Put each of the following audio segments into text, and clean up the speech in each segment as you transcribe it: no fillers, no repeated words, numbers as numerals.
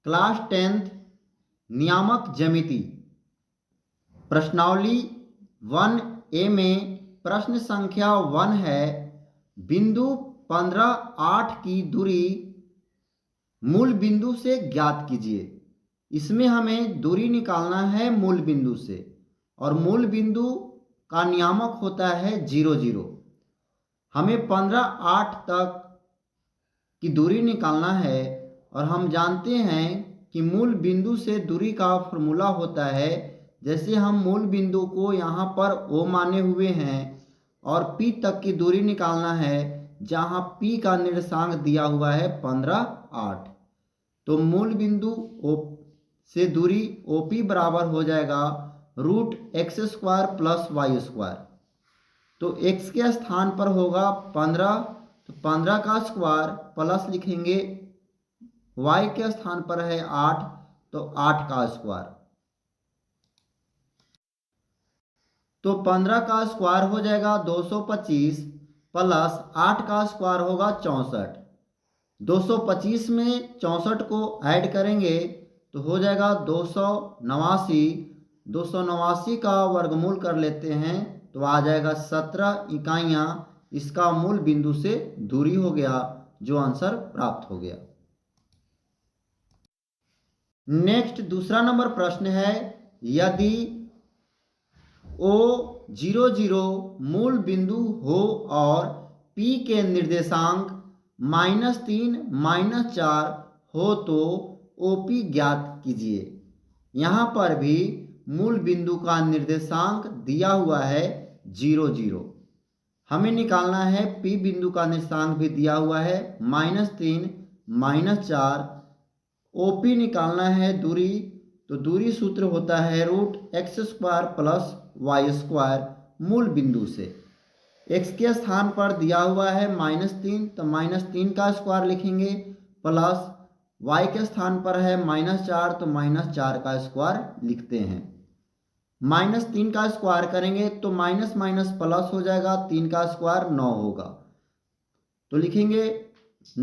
Class 10th नियामक ज्यामिति प्रश्नावली 1A में प्रश्न संख्या 1 है। बिंदु 15 की दूरी मूल बिंदु से ज्ञात कीजिए। इसमें हमें दूरी निकालना है मूल बिंदु से और मूल बिंदु का नियामक होता है 0 0। हमें 15 तक की दूरी निकालना है और हम जानते हैं कि मूल बिंदु से दूरी का फॉर्मूला होता है। जैसे हम मूल बिंदु को यहाँ पर O माने हुए हैं और P तक की दूरी निकालना है, जहाँ P का निर्देशांक दिया हुआ है 15 तो मूल बिंदु O से दूरी OP बराबर हो जाएगा √x² प्लस y²। तो x के स्थान पर होगा 15, तो 15 का स्क्वायर प्लस लिखेंगे, y के स्थान पर है 8, तो 8 का स्क्वायर। तो 15 का स्क्वायर हो जाएगा 225 प्लस 8 का स्क्वायर होगा 64। 225 में 64 को ऐड करेंगे तो हो जाएगा 289। 289 का वर्गमूल कर लेते हैं तो आ जाएगा 17 इकाइयाँ। इसका मूल बिंदु से दूरी हो गया, जो आंसर प्राप्त हो गया। नेक्स्ट दूसरा नंबर प्रश्न है। यदि O00 मूल बिंदु हो और P के निर्देशांक -3 -4 हो तो OP ज्ञात कीजिए। यहाँ पर भी मूल बिंदु का निर्देशांक दिया हुआ है 0 0। हमें निकालना है P बिंदु का निर्देशांक भी दिया हुआ है -3 -4। OP निकालना है दूरी, तो दूरी सूत्र होता है √x² प्लस y² मूल बिंदु से। x के स्थान पर दिया हुआ है -3, तो -3 का स्क्वायर लिखेंगे, प्लस y के स्थान पर है -4, तो -4 का स्क्वायर लिखते हैं। -3 का स्क्वायर करेंगे तो माइनस माइनस प्लस हो जाएगा, 3 का स्क्वायर 9 होगा, तो लिखेंगे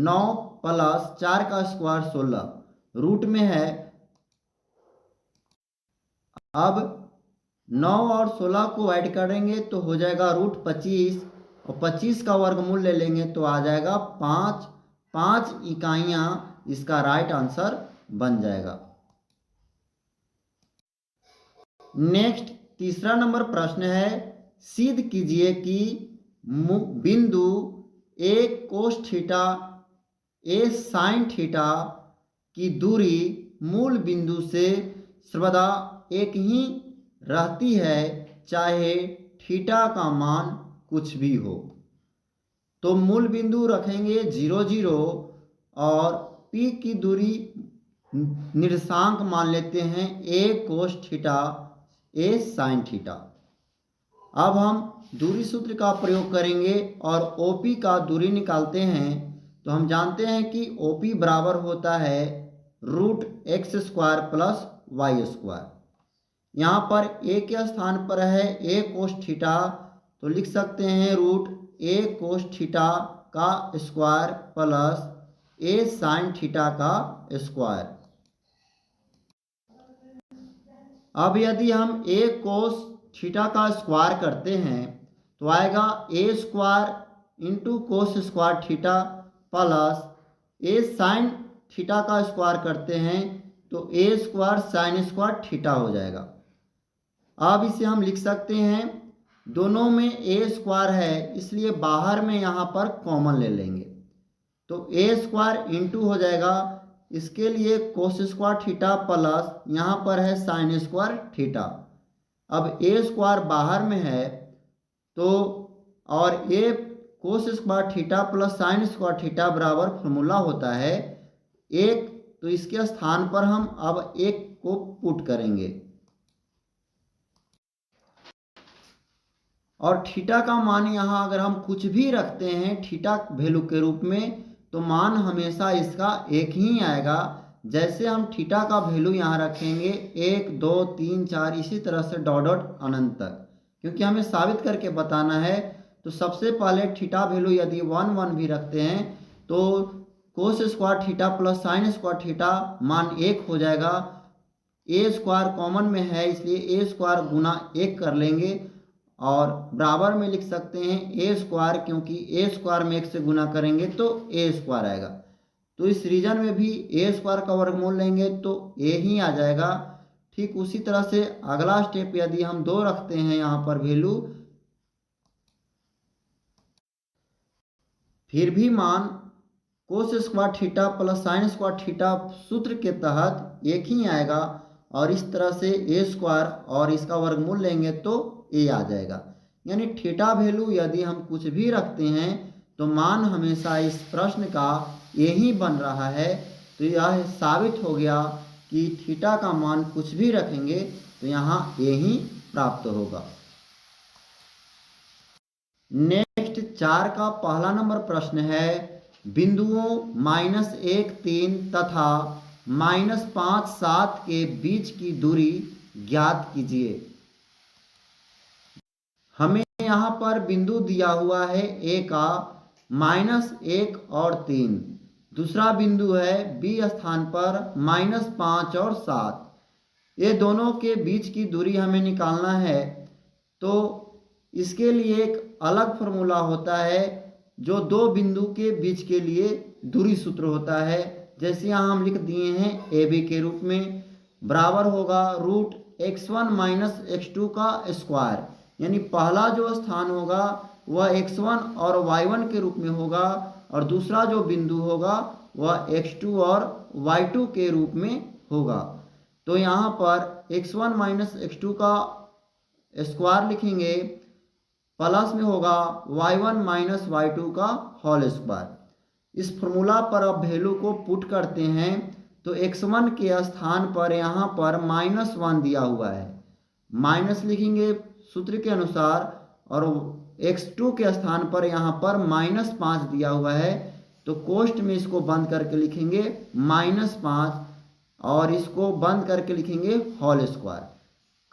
9 प्लस 4 का स्क्वायर 16, रूट में है। अब 9 और 16 को ऐड करेंगे तो हो जाएगा √25 और 25 का वर्गमूल ले लेंगे तो आ जाएगा 5 इकाइयाँ। इसका राइट आंसर बन जाएगा। नेक्स्ट तीसरा नंबर प्रश्न है। सिद्ध कीजिए कि बिंदु A cos theta A sin theta की दूरी मूल बिंदु से सर्वदा एक ही रहती है, चाहे थीटा का मान कुछ भी हो। तो मूल बिंदु रखेंगे 0 0 और P की दूरी निर्देशांक मान लेते हैं A cos theta A sin theta. अब हम दूरी सूत्र का प्रयोग करेंगे और OP का दूरी निकालते हैं। तो हम जानते हैं कि OP बराबर होता है √x² प्लस y²। यहाँ पर A के स्थान पर है A cos थीटा, तो लिख सकते हैं √A cos थीटा का square plus A sin theta का स्क्वायर। अब यदि हम A cos थीटा का स्क्वायर करते हैं तो आएगा A² into cos square theta plus A sin theta का स्क्वायर करते हैं तो A² sin² थीटा हो जाएगा। अब इसे हम लिख सकते हैं, दोनों में A² है इसलिए बाहर में यहाँ पर कॉमन ले लेंगे, तो A² इंटू हो जाएगा, इसके लिए cos² थीटा प्लस यहाँ पर है sin² थीटा। अब A² बाहर में है तो और A cos² theta plus sin² theta बराबर फॉर्मूला होता है 1, तो इसके स्थान पर हम अब 1 को पुट करेंगे और थीटा का मान यहाँ अगर हम कुछ भी रखते हैं थीटा वैल्यू के रूप में तो मान हमेशा इसका 1 ही आएगा। जैसे हम थीटा का वैल्यू यहाँ रखेंगे 1 2 3 4 इसी तरह से डॉट डॉट अनंत तक, क्योंकि हमें साबित करके बताना है। तो सबसे पहले थीटा वैल्यू यदि 1 1 भी रखते हैं तो कोस square theta plus sign square theta मान 1 हो जाएगा। ए स्क्वायर कॉमन में है इसलिए ए स्क्वायर गुना 1 कर लेंगे और बराबर में लिख सकते हैं ए स्क्वायर, क्योंकि ए स्क्वायर में 1 से गुना करेंगे तो ए स्क्वायर आएगा। तो इस रीजन में भी ए स्क्वायर का वर्गमूल लेंगे तो ए ही आ जाएगा। ठीक उसी तरह से अगला स्टेप यदि हम 2 रखते हैं यहाँ पर वैल्यू, फिर भी मान कोस square theta plus sign square theta सूत्र के तहत 1 ही आएगा और इस तरह से ए स्क्वायर और इसका वर्गमूल लेंगे तो ए आ जाएगा। यानी थीटा वैल्यू यदि हम कुछ भी रखते हैं तो मान हमेशा इस प्रश्न का ए ही बन रहा है। तो यह साबित हो गया कि थीटा का मान कुछ भी रखेंगे तो यहाँ ए ही प्राप्त होगा। नेक्स्ट 4 का पहला नंबर प्रश्न है, बिंदुओं -1 3 तथा -5 7 के बीच की दूरी ज्ञात कीजिए। हमें यहाँ पर बिंदु दिया हुआ है ए का -1 और 3, दूसरा बिंदु है बी स्थान पर -5 और 7। ये दोनों के बीच की दूरी हमें निकालना है। तो इसके लिए एक अलग फॉर्मूला होता है जो 2 बिंदु के बीच के लिए दूरी सूत्र होता है। जैसे यहाँ हम लिख दिए हैं ए बी के रूप में, बराबर होगा √x1 - x2 का स्क्वायर। यानी पहला जो स्थान होगा वह x1 और y1 के रूप में होगा और दूसरा जो बिंदु होगा वह x2 और y2 के रूप में होगा। तो यहाँ पर x1 - x2 का स्क्वायर लिखेंगे, प्लस में होगा y1 - y2 का होल स्क्वायर। इस फॉर्मूला पर अब वैल्यू को पुट करते हैं तो x1 के स्थान पर यहाँ पर -1 दिया हुआ है, माइनस लिखेंगे सूत्र के अनुसार, और x2 के स्थान पर यहाँ पर -5 दिया हुआ है तो कोष्ठ में इसको बंद करके लिखेंगे -5 और इसको बंद करके लिखेंगे होल स्क्वायर।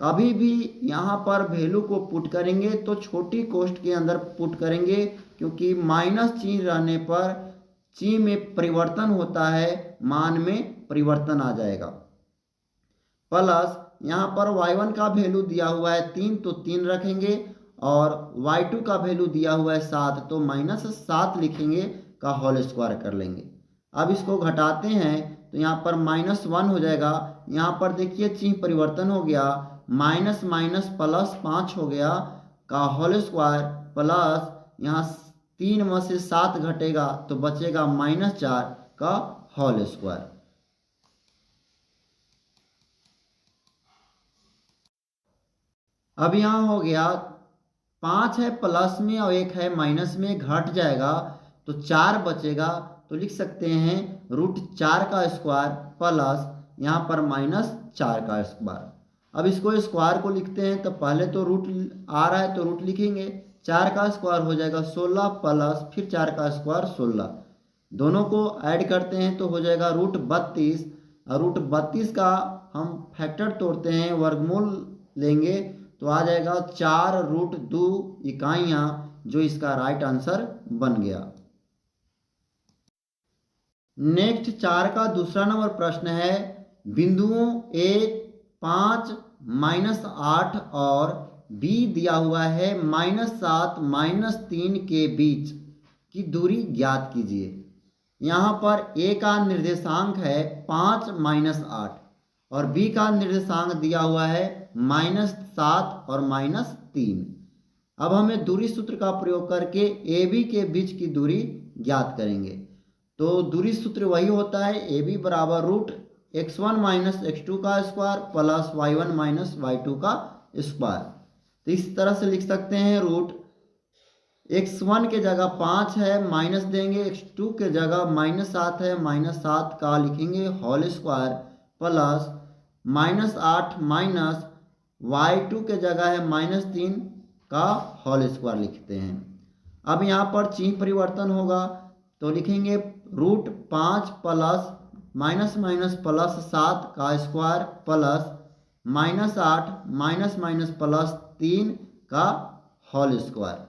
कभी भी यहाँ पर वैल्यू को पुट करेंगे तो छोटी कोष्ठ के अंदर पुट करेंगे, क्योंकि माइनस चिन्ह रहने पर चिन्ह में परिवर्तन होता है, मान में परिवर्तन आ जाएगा। प्लस यहाँ पर y1 का वैल्यू दिया हुआ है 3 तो 3 रखेंगे और y2 का वैल्यू दिया हुआ है 7 तो -7 लिखेंगे का होल स्क्वायर कर लेंगे। अब इसको घटाते हैं तो यहाँ पर -1 हो जाएगा। यहाँ पर देखिए चिन्ह परिवर्तन हो गया, माइनस माइनस प्लस 5 हो गया का होल स्क्वायर, प्लस यहाँ 3 में से 7 घटेगा तो बचेगा -4 का होल स्क्वायर। अब यहाँ हो गया 5 है प्लस में और 1 है माइनस में, घट जाएगा तो 4 बचेगा। तो लिख सकते हैं √4 का स्क्वायर प्लस यहाँ पर -4 का स्क्वायर। अब इसको स्क्वायर को लिखते हैं तो पहले तो रूट आ रहा है तो रूट लिखेंगे, 4 का स्क्वायर हो जाएगा 16 प्लस फिर 4 का स्क्वायर 16, दोनों को ऐड करते हैं तो हो जाएगा √32 और √32 का हम फैक्टर तोड़ते हैं, वर्गमूल लेंगे तो आ जाएगा 4√2 इकाइयाँ, जो इसका राइट आंसर बन गया। नेक्स्ट 4 का दूसरा नंबर प्रश्न है, बिंदुओं A 5 -8 और B दिया हुआ है -7 -3 के बीच की दूरी ज्ञात कीजिए। यहाँ पर A का निर्देशांक है 5 -8 और B का निर्देशांक दिया हुआ है -7 और -3। अब हमें दूरी सूत्र का प्रयोग करके AB के बीच की दूरी ज्ञात करेंगे। तो दूरी सूत्र वही होता है, AB बराबर √x1 - x2 का स्क्वायर प्लस y1 - y2 का स्क्वायर। तो इस तरह से लिख सकते हैं, √x1 के जगह 5 है माइनस देंगे, x2 के जगह -7 है -7 का लिखेंगे whole square plus -8 minus y2 के जगह है -3 का होल स्क्वायर लिखते हैं। अब यहाँ पर चिन्ह परिवर्तन होगा तो लिखेंगे √5 प्लस माइनस माइनस प्लस 7 का square plus -8 minus minus plus 3 का होल स्क्वायर।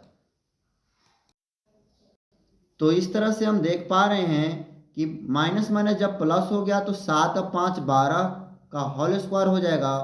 तो इस तरह से हम देख पा रहे हैं कि माइनस माइनस जब प्लस हो गया तो 7 और 5 12 का होल स्क्वायर हो जाएगा,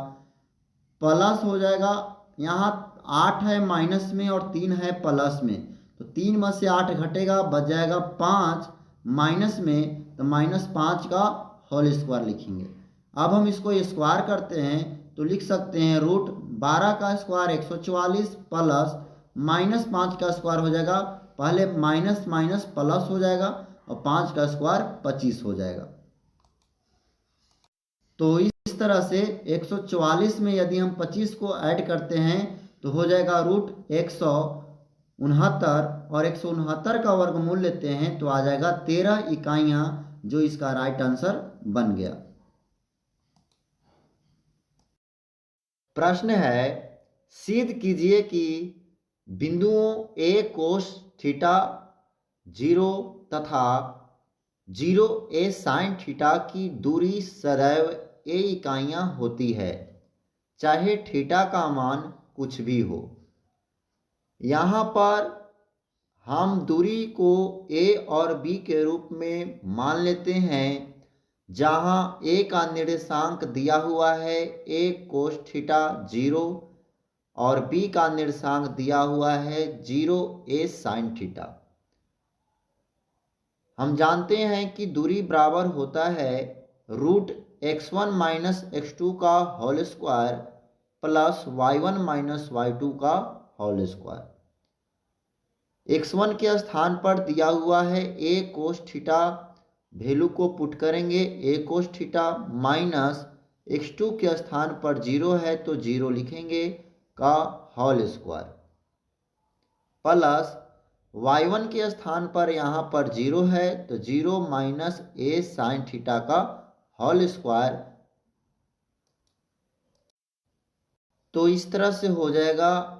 प्लस हो जाएगा। यहाँ 8 है माइनस में और 3 है प्लस में, तो 3 में से 8 घटेगा, बच जाएगा 5 माइनस में, तो -5 का होल स्क्वायर लिखेंगे। अब हम इसको स्क्वायर करते हैं तो लिख सकते हैं √12 का स्क्वायर 144 प्लस -5 का स्क्वायर हो जाएगा, पहले माइनस माइनस प्लस हो जाएगा और 5 का स्क्वायर 25 हो जाएगा। तो इस तरह से 144 में यदि हम 25 को ऐड करते हैं तो हो जाएगा √169, और 169 का वर्गमूल लेते हैं तो आ जाएगा 13 इकाइयां, जो इसका राइट आंसर बन गया। प्रश्न है, सिद्ध कीजिए कि बिंदुओं A कोस थीटा 0 तथा 0 A साइन थीटा की दूरी सदैव A इकाइयां होती है, चाहे थीटा का मान कुछ भी हो। यहाँ पर हम दूरी को A और B के रूप में मान लेते हैं, जहाँ A का निर्देशांक दिया हुआ है A कोस थीटा 0 और B का निर्देशांक दिया हुआ है 0 A साइन थीटा। हम जानते हैं कि दूरी बराबर होता है √x1 - x2 का whole square plus y1 - y2 का होल स्क्वायर। x1 के स्थान पर दिया हुआ है A कोस थीटा, वैल्यू को पुट करेंगे A cos theta, minus x2 के स्थान पर 0 है तो 0 लिखेंगे का होल स्क्वायर, प्लस y1 के स्थान पर यहाँ पर 0 है तो 0 माइनस A साइन थीटा का होल स्क्वायर। तो इस तरह से हो जाएगा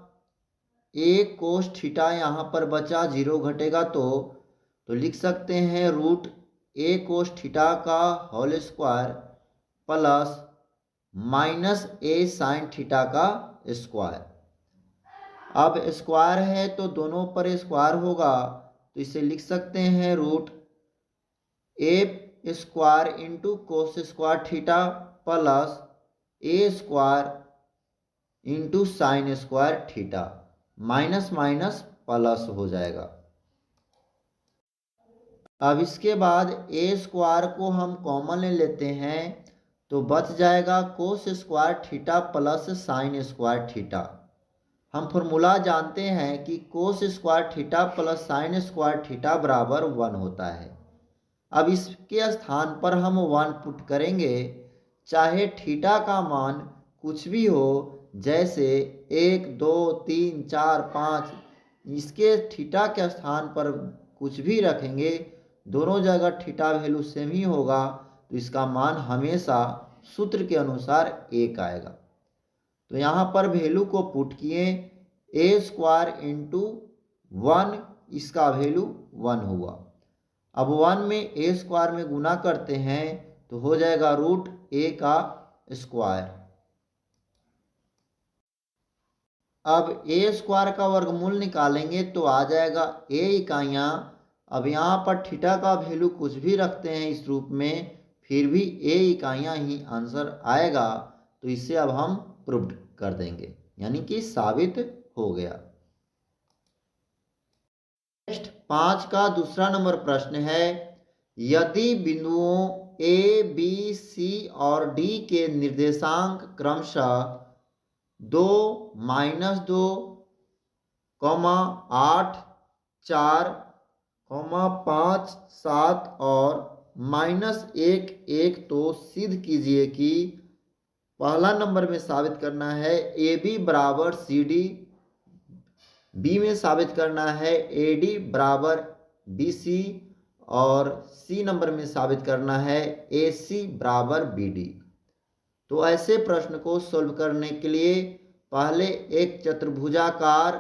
A कोस थीटा, यहाँ पर बचा 0 घटेगा तो लिख सकते हैं √A कोस थीटा का whole square plus -A sine theta का स्क्वायर। अब स्क्वायर है तो दोनों पर स्क्वायर होगा, तो इसे लिख सकते हैं √A square into cos square theta plus A square into sine square theta, minus minus plus हो जाएगा। अब इसके बाद A स्क्वायर को हम कॉमन ले लेते हैं तो बच जाएगा कोस square theta plus sign square theta. हम फॉर्मूला जानते हैं कि कोस square theta plus sign square theta बराबर 1 होता है। अब इसके स्थान पर हम 1 पुट करेंगे, चाहे थीटा का मान कुछ भी हो, जैसे 1 2 3 4 5, इसके थीटा के स्थान पर कुछ भी रखेंगे, दोनों जगह थीटा वैल्यू सेम ही होगा, तो इसका मान हमेशा सूत्र के अनुसार 1 आएगा। तो यहाँ पर वैल्यू को पुट किए, A स्क्वायर इंटू 1, इसका वैल्यू 1 हुआ। अब 1 में A स्क्वायर में गुना करते हैं तो हो जाएगा √A का स्क्वायर। अब A स्क्वायर का वर्गमूल निकालेंगे तो आ जाएगा A इकाइयाँ। अब यहाँ पर थीटा का वैल्यू कुछ भी रखते हैं इस रूप में, फिर भी A इकाइयाँ ही आंसर आएगा, तो इसे अब हम प्रूव कर देंगे, यानी कि साबित हो गया। नेक्स्ट 5 का दूसरा नंबर प्रश्न है, यदि बिंदुओं A, B, C और D के निर्देशांक क्रमशः 2, -2, 8, 4, 5, 7 और -1, 1, तो सिद्ध कीजिए कि पहला नंबर में साबित करना है AB बराबर CD, B में साबित करना है AD बराबर BC और C नंबर में साबित करना है AC बराबर BD। तो ऐसे प्रश्न को सॉल्व करने के लिए पहले एक चतुर्भुजाकार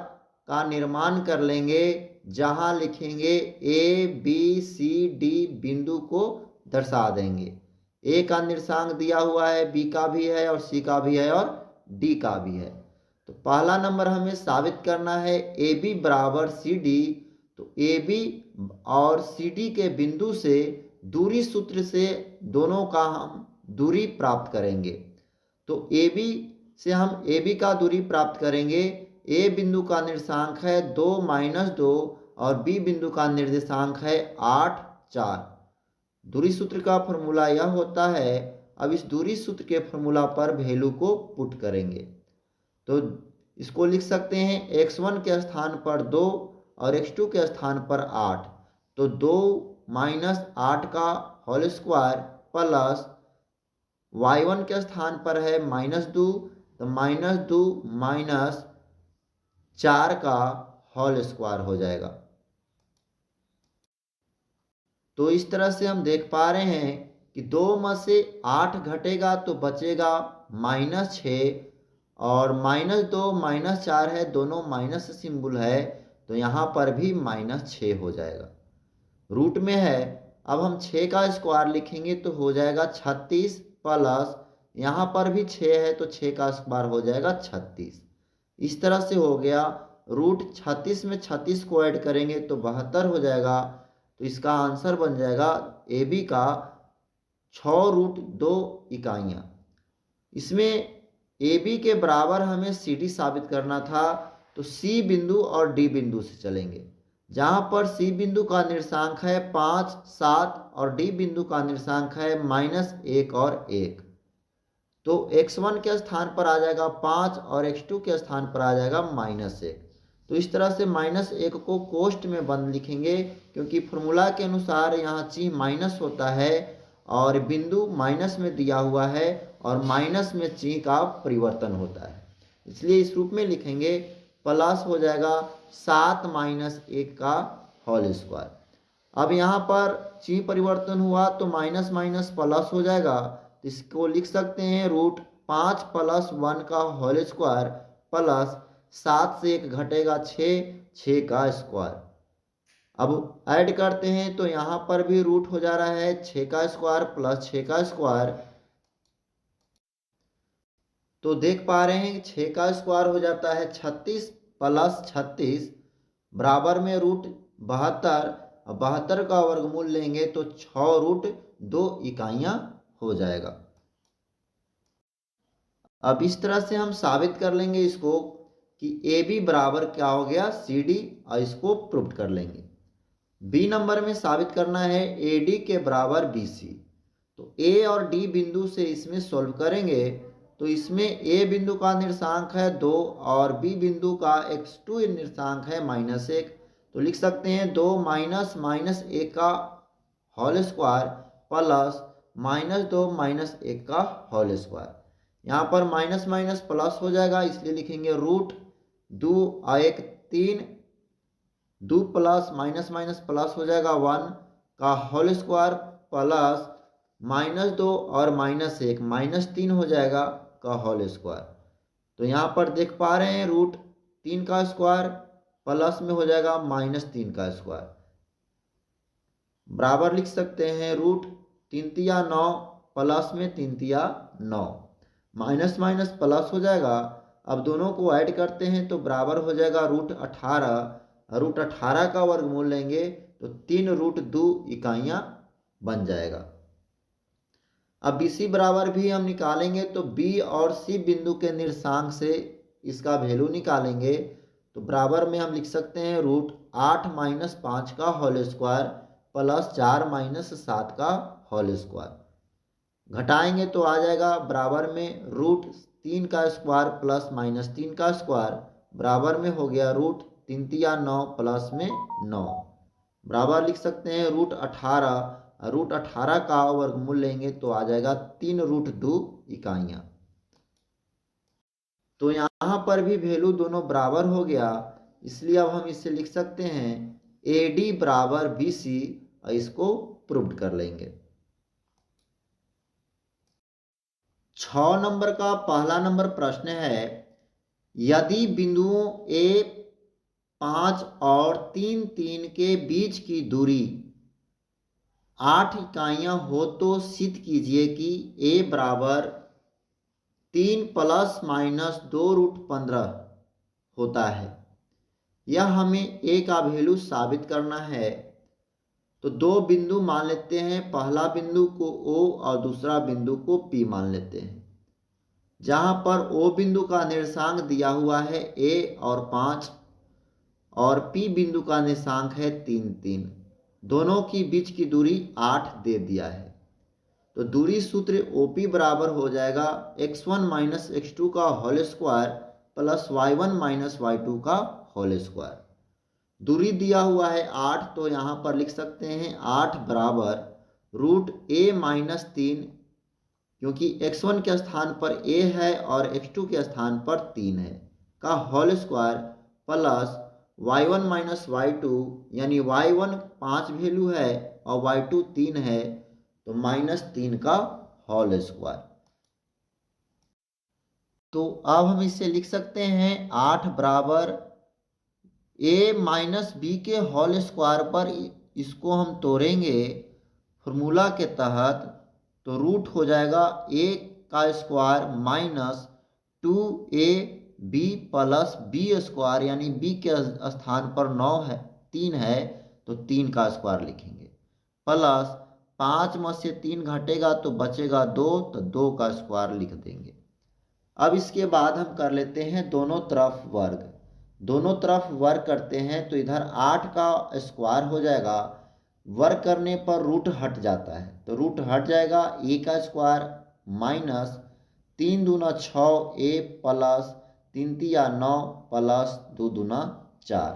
का निर्माण कर लेंगे, जहां लिखेंगे A, B, C, D बिंदु को दर्शा देंगे। A का निर्देशांक दिया हुआ है, B का भी है और C का भी है और D का भी है। तो पहला नंबर हमें साबित करना है AB बराबर CD, तो AB और CD के बिंदु से दूरी सूत्र से दोनों का हम दूरी प्राप्त करेंगे। तो ए बी से हम ए बी का दूरी प्राप्त करेंगे। ए बिंदु का निर्देशांक है 2 - 2 और बी बिंदु का निर्देशांक है 8 4। दूरी सूत्र का फॉर्मूला यह होता है। अब इस दूरी सूत्र के फॉर्मूला पर वैल्यू को पुट करेंगे तो इसको लिख सकते हैं x1 के स्थान पर 2 और x2 के स्थान पर 8। तो 2 - 8 का होल स्क्वायर प्लस y1 के स्थान पर है -2, तो -2 माइनस 4 का होल स्क्वायर हो जाएगा। तो इस तरह से हम देख पा रहे हैं कि 2 में से 8 घटेगा तो बचेगा -6 और -2 -4 है, दोनों माइनस सिंबल है तो यहाँ पर भी -6 हो जाएगा। रूट में है, अब हम 6 का स्क्वायर लिखेंगे तो हो जाएगा 36 प्लस यहाँ पर भी 6 है तो 6 का स्क्वायर हो जाएगा 36। इस तरह से हो गया। रूट 36 में 36 को ऐड करेंगे तो 72 हो जाएगा। तो इसका आंसर बन जाएगा ए बी का 6√2 इकाइयाँ। इसमें ए बी के बराबर हमें सी डी साबित करना था तो सी बिंदु और डी बिंदु से चलेंगे। जहाँ पर सी बिंदु का निर्देशांक है 5 7 और डी बिंदु का निर्देशांक है -1 और 1। तो x1 के स्थान पर आ जाएगा 5 और x2 के स्थान पर आ जाएगा -1। तो इस तरह से -1 को कोष्ठ में बंद लिखेंगे क्योंकि फॉर्मूला के अनुसार यहाँ चिन्ह माइनस होता है और बिंदु माइनस में दिया हुआ है और माइनस में चिन्ह का परिवर्तन होता है, इसलिए इस रूप में लिखेंगे। प्लस हो जाएगा 7 - 1 का होल स्क्वायर। अब यहाँ पर चिन्ह परिवर्तन हुआ तो माइनस माइनस प्लस हो जाएगा। तो इसको लिख सकते हैं √5 + 1 का होल स्क्वायर प्लस 7 से 1 घटेगा 6 का स्क्वायर। अब ऐड करते हैं तो यहाँ पर भी रूट हो जा रहा है 6 का स्क्वायर प्लस 6 का स्क्वायर। तो देख पा रहे हैं 6 का स्क्वायर हो जाता है 36 प्लस 36 बराबर में √72। 72 का वर्गमूल लेंगे तो 6√2 इकाइयाँ हो जाएगा। अब इस तरह से हम साबित कर लेंगे इसको कि ए बी बराबर क्या हो गया सी डी और इसको प्रूव कर लेंगे। बी नंबर में साबित करना है ए डी के बराबर बी सी। तो ए और डी बिंदु से इसमें सॉल्व करेंगे तो इसमें ए बिंदु का निर्देशांक है 2 और बी बिंदु का x2 निर्देशांक है -1। तो लिख सकते हैं 2 - -1 का होल स्क्वायर प्लस -2 - 1 का होल स्क्वायर। यहाँ पर माइनस माइनस प्लस हो जाएगा इसलिए लिखेंगे √2 और 1 3, 2 प्लस माइनस माइनस प्लस हो जाएगा 1 का होल स्क्वायर प्लस -2 और -1 -3 हो जाएगा का होल स्क्वायर। तो यहाँ पर देख पा रहे हैं √3 का स्क्वायर प्लस में हो जाएगा -3 का स्क्वायर बराबर लिख सकते हैं √3 तिया 9 प्लस में 3 तिया 9 माइनस माइनस प्लस हो जाएगा। अब दोनों को ऐड करते हैं तो बराबर हो जाएगा √18। √18 का वर्गमूल लेंगे तो 3√2 इकाइयाँ बन जाएगा। अब बी सी बराबर भी हम निकालेंगे तो बी और सी बिंदु के निर्देशांक से इसका वैल्यू निकालेंगे तो बराबर में हम लिख सकते हैं √8 - 5 का होल स्क्वायर प्लस 4 - 7 का होल स्क्वायर। घटाएंगे तो आ जाएगा बराबर में √3 का स्क्वायर प्लस -3 का स्क्वायर बराबर में हो गया √3 तिया 9 प्लस में 9 बराबर लिख सकते हैं √18। √18 का वर्गमूल लेंगे तो आ जाएगा 3√2 इकाइयाँ। तो यहाँ पर भी वैल्यू दोनों बराबर हो गया इसलिए अब हम इसे लिख सकते हैं ए डी बराबर बी सी और इसको प्रूव कर लेंगे। 6 नंबर का पहला नंबर प्रश्न है यदि बिंदुओं ए 5 और 3 3 के बीच की दूरी 8 इकाइयाँ हो तो सिद्ध कीजिए कि ए बराबर 3 ± 2√15 होता है। यह हमें ए का वैल्यू साबित करना है। तो दो बिंदु मान लेते हैं, पहला बिंदु को O और दूसरा बिंदु को P मान लेते हैं। जहां पर O बिंदु का निर्देशांक दिया हुआ है A और 5 और P बिंदु का निर्देशांक है 3 दोनों की बीच की दूरी 8 दे दिया है। तो दूरी सूत्र OP बराबर हो जाएगा x1 माइनस x2 का whole square plus y1 minus y2 का होल स्क्वायर। दूरी दिया हुआ है 8, तो यहाँ पर लिख सकते हैं 8 बराबर रूट a माइनस 3, क्योंकि x1 के स्थान पर a है और x2 के स्थान पर 3 है, का whole square plus y1 minus y2, यानी y1 5 वैल्यू है और y2 3 है, तो -3 का होल स्क्वायर। तो अब हम इसे लिख सकते हैं 8 बराबर a माइनस बी के होल स्क्वायर पर इसको हम तोड़ेंगे फॉर्मूला के तहत, तो रूट हो जाएगा a का square minus 2ab plus B square, यानी b के स्थान पर 9 है 3 है तो 3 का स्क्वायर लिखेंगे, प्लस 5 में से 3 घटेगा तो बचेगा 2, तो 2 का स्क्वायर लिख देंगे। अब इसके बाद हम कर लेते हैं दोनों तरफ वर्ग। दोनों तरफ वर्ग करते हैं तो इधर 8 का स्क्वायर हो जाएगा, वर्ग करने पर रूट हट जाता है तो रूट हट जाएगा, a का स्क्वायर माइनस 3 दूना 6 a प्लस 3 तिया 9 प्लस 2 दूना 4।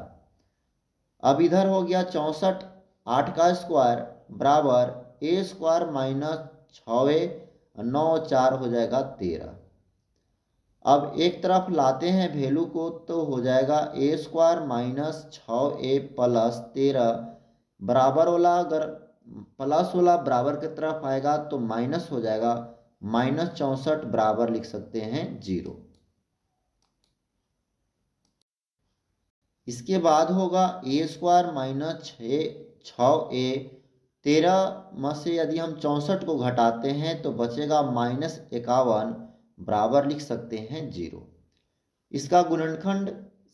अब इधर हो गया 64, 8 का स्क्वायर बराबर a स्क्वायर माइनस 6a 9 4 हो जाएगा 13। अब एक तरफ लाते हैं वैल्यू को तो हो जाएगा a स्क्वायर माइनस 6a प्लस 13 बराबर वाला, अगर प्लस वाला बराबर की तरफ आएगा तो माइनस हो जाएगा, -64 बराबर लिख सकते हैं 0। इसके बाद होगा a स्क्वायर माइनस 6a 13 में से यदि हम 64 को घटाते हैं तो बचेगा -51 बराबर लिख सकते हैं 0। इसका गुणनखंड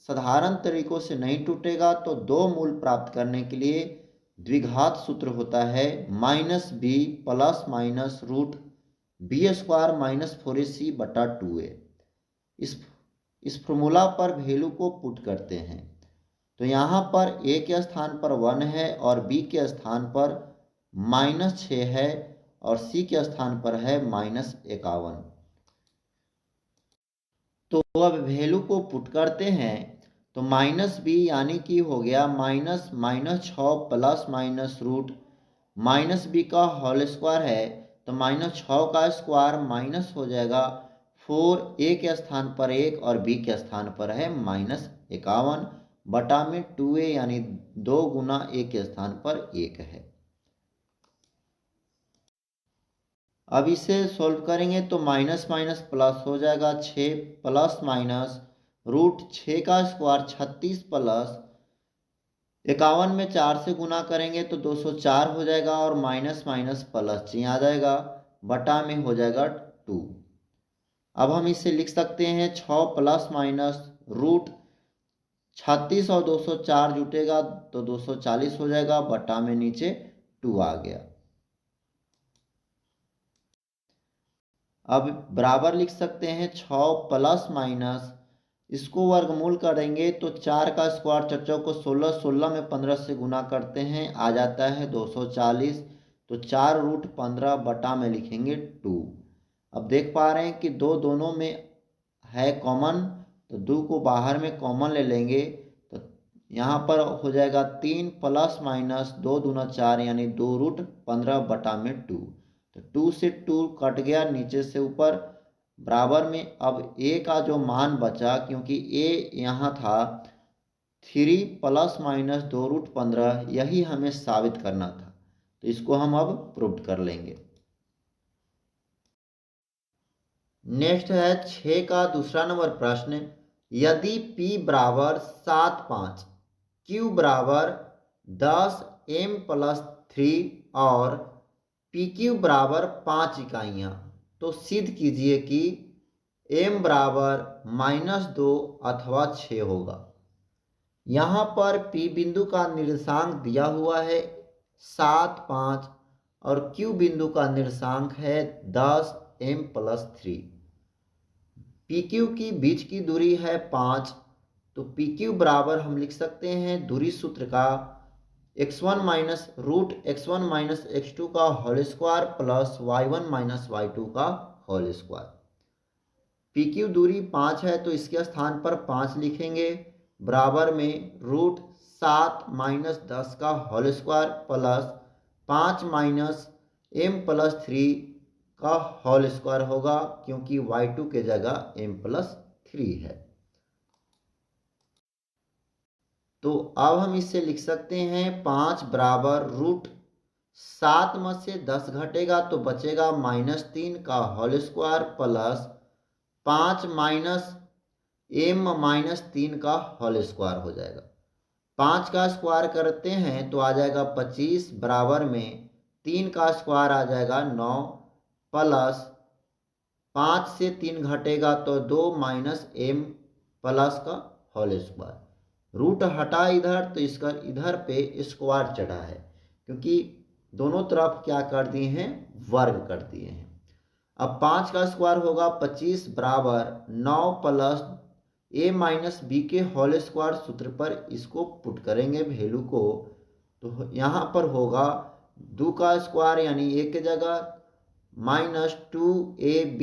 साधारण तरीकों से नहीं टूटेगा, तो दो मूल प्राप्त करने के लिए द्विघात सूत्र होता है -b plus minus root B square minus 4ac बटा 2a। इस फॉर्मूला पर वैल्यू को पुट करते हैं तो यहाँ पर a के स्थान पर 1 है और b के स्थान पर -6 है और c के स्थान पर है -51। तो अब वैल्यू को पुट करते हैं तो -b यानी कि हो गया -6 प्लस माइनस रूट -b का होल स्क्वायर है तो -6 का स्क्वायर माइनस हो जाएगा 4, a के स्थान पर 1 और b के स्थान पर है -51 बटा में 2a, यानी 2 गुना a के स्थान पर 1 है। अब इसे सॉल्व करेंगे तो माइनस माइनस प्लस हो जाएगा, 6 प्लस माइनस रूट 6 का स्क्वायर 36 प्लस 51 में 4 से गुना करेंगे तो 204 हो जाएगा और माइनस माइनस प्लस चिन्ह आ जाएगा, बटा में हो जाएगा 2। अब हम इसे लिख सकते हैं 6 प्लस माइनस रूट 36 और 204 जुटेगा तो 240 हो जाएगा, बटा में नीचे 2 आ गया। अब बराबर लिख सकते हैं 6 प्लस माइनस, इसको वर्गमूल करेंगे तो 4 का स्क्वायर 4 को 16, 16 में 15 से गुना करते हैं आ जाता है 240, तो 4 रूट 15 बटा में लिखेंगे 2। अब देख पा रहे हैं कि दोनों में है कॉमन, तो 2 को बाहर में कॉमन ले लेंगे तो यहाँ पर हो जाएगा 3 प्लस माइनस 2 दूना 4, यानी 2 रूट 15 बटा में 2। तो 2 से 2 कट गया नीचे से ऊपर, बराबर में अब a का जो मान बचा, क्योंकि a यहाँ था 3 प्लस माइनस 2 रूट 15, यही हमें साबित करना था, तो इसको हम अब प्रूव कर लेंगे। नेक्स्ट है 6 का दूसरा नंबर प्रश्न, यदि p बराबर 7 5, q बराबर 10 m प्लस 3 और PQ बराबर 5 इकाइयाँ, तो सिद्ध कीजिए कि m बराबर -2 अथवा 6 होगा। यहाँ पर P बिंदु का निर्देशांक दिया हुआ है 7, 5 और Q बिंदु का निर्देशांक है 10m+3। PQ की बीच की दूरी है 5, तो PQ बराबर हम लिख सकते हैं दूरी सूत्र का x1 minus root x1 minus x2 का whole square plus y1 minus y2 का होल स्क्वायर। PQ दूरी 5 है तो इसके स्थान पर 5 लिखेंगे, बराबर में रूट 7 माइनस 10 का whole square plus 5 minus m+3 का होल स्क्वायर होगा, क्योंकि y2 के जगह m+3 है। तो अब हम इसे लिख सकते हैं 5 बराबर रूट 7 में से 10 घटेगा तो बचेगा -3 का whole square plus 5 minus m-3 का होल स्क्वायर हो जाएगा। 5 का स्क्वायर करते हैं तो आ जाएगा 25, बराबर में 3 का स्क्वायर आ जाएगा 9 प्लस 5 से 3 घटेगा तो 2 माइनस m प्लस का होल स्क्वायर। रूट हटा इधर तो इसका इधर पे स्क्वायर चढ़ा है, क्योंकि दोनों तरफ क्या कर दिए हैं, वर्ग कर दिए हैं। अब 5 का स्क्वायर होगा 25 बराबर 9 प्लस a माइनस बी के होल स्क्वायर सूत्र पर इसको पुट करेंगे वैल्यू को, तो यहाँ पर होगा 2 का स्क्वायर यानी a के जगह -2ab,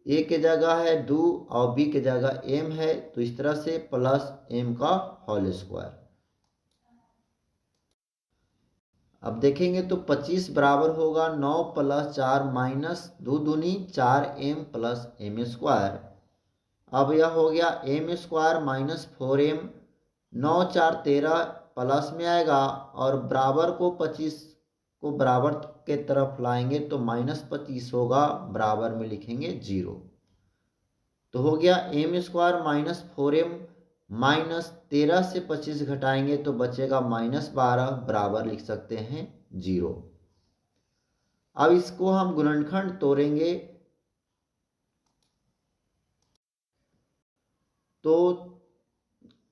a के जगह है 2 और b के जगह m है, तो इस तरह से प्लस m का होल स्क्वायर। अब देखेंगे तो 25 बराबर होगा 9 प्लस 4 माइनस 2 दूनी 4m प्लस m स्क्वायर। अब यह हो गया m square minus 4m, 9 4 13 plus में आएगा और बराबर को 25 को बराबर के तरफ लाएंगे तो -25 होगा, बराबर में लिखेंगे 0। तो हो गया m square minus 4m minus 13 से 25 घटाएंगे तो बचेगा -12, बराबर लिख सकते हैं 0। अब इसको हम गुणनखंड तोड़ेंगे तो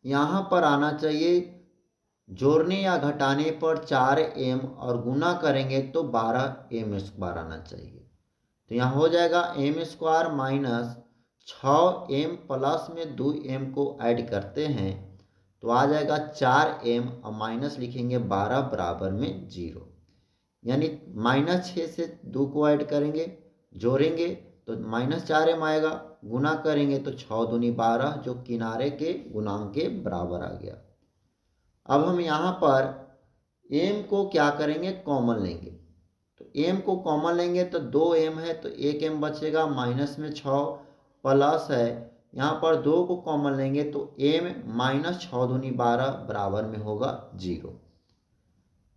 यहाँ पर आना चाहिए, जोड़ने या घटाने पर 4m और गुना करेंगे तो 12m स्क्वायर आना चाहिए। तो यहाँ हो जाएगा m square minus 6m plus में 2m को ऐड करते हैं तो आ जाएगा 4m और माइनस लिखेंगे 12, बराबर में 0। यानी -6 से 2 को ऐड करेंगे, जोड़ेंगे तो -4m आएगा, गुना करेंगे तो 6 दूनी 12, जो किनारे के गुणांक के बराबर आ गया। अब हम यहाँ पर m को क्या करेंगे, कॉमन लेंगे। तो m को कॉमन लेंगे तो 2m है तो 1m बचेगा, माइनस में 6 प्लस है, यहाँ पर 2 को कॉमन लेंगे तो m माइनस 6 दूनी 12, बराबर में होगा 0।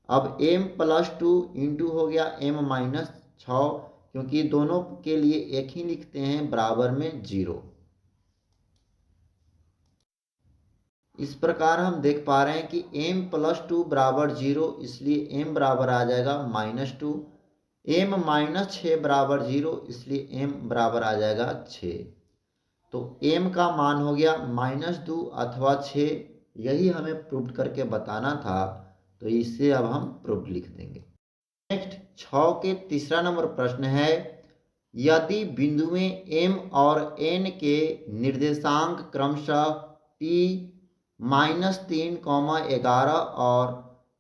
अब m प्लस 2 इंटू हो गया m माइनस 6, क्योंकि दोनों के लिए एक ही लिखते हैं, बराबर में 0। इस प्रकार हम देख पा रहे हैं कि m प्लस 2 बराबर 0, इसलिए m बराबर आ जाएगा -2। m माइनस 6 बराबर 0, इसलिए m बराबर आ जाएगा 6। तो m का मान हो गया -2 अथवा 6, यही हमें प्रूव करके बताना था, तो इसे अब हम प्रूफ लिख देंगे। नेक्स्ट 6 के तीसरा नंबर प्रश्न है, यदि बिंदुएं m और n के निर्देशांक क्रमशः p -3, 11 और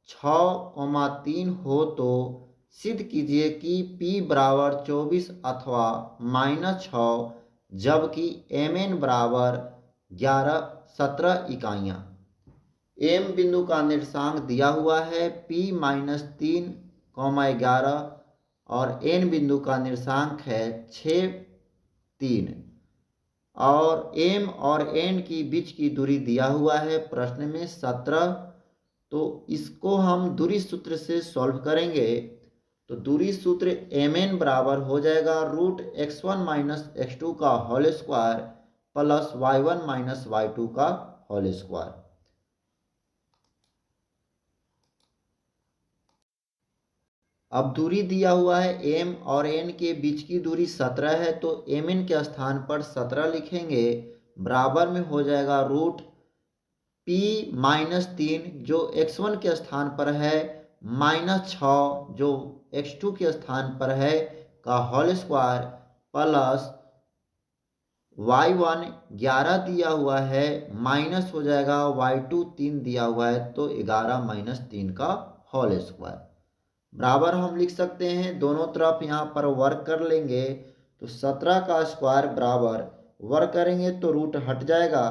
6, 3 हो तो सिद्ध कीजिए कि p बराबर 24 अथवा -6, जबकि mn बराबर 17 इकाइयाँ। m बिंदु का निर्देशांक दिया हुआ है p -3, 11 और n बिंदु का निर्देशांक है 6, 3 और m और n की बीच की दूरी दिया हुआ है प्रश्न में 17। तो इसको हम दूरी सूत्र से सॉल्व करेंगे तो दूरी सूत्र mn बराबर हो जाएगा रूट x1 माइनस x2 का whole square plus y1 minus y2 का होल स्क्वायर। अब दूरी दिया हुआ है m और n के बीच की दूरी 17 है, तो mn के स्थान पर 17 लिखेंगे, बराबर में हो जाएगा रूट p -3, जो x1 के स्थान पर है -6 जो x2 के स्थान पर है का होल स्क्वायर प्लस y1 11 दिया हुआ है माइनस हो जाएगा y2 3 दिया हुआ है तो 11 - 3 का होल स्क्वायर बराबर हम लिख सकते हैं। दोनों तरफ यहाँ पर वर्क कर लेंगे तो 17 का स्क्वायर बराबर वर्क करेंगे तो रूट हट जाएगा।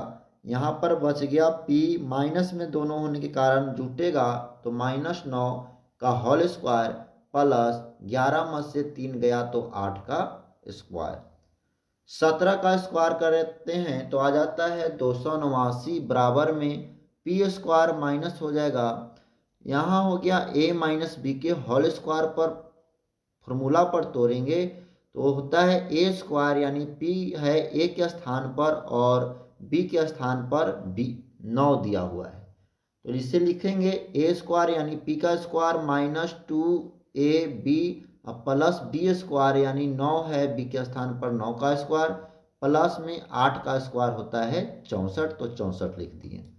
यहाँ पर बच गया p माइनस में दोनों होने के कारण जुटेगा तो -9 का होल स्क्वायर प्लस 11 में से 3 गया तो 8 का स्क्वायर। 17 का स्क्वायर करते हैं तो आ जाता है 289 बराबर में p स्क्वायर माइनस हो जाएगा। यहाँ हो गया a माइनस बी के होल स्क्वायर पर फॉर्मूला पर तोड़ेंगे तो होता है a स्क्वायर यानी p है a के स्थान पर और b के स्थान पर b 9 दिया हुआ है तो इसे लिखेंगे a स्क्वायर यानी p का square -2ab plus b square यानी 9 है b के स्थान पर 9 का स्क्वायर प्लस में 8 का स्क्वायर होता है 64 तो 64 लिख दिए।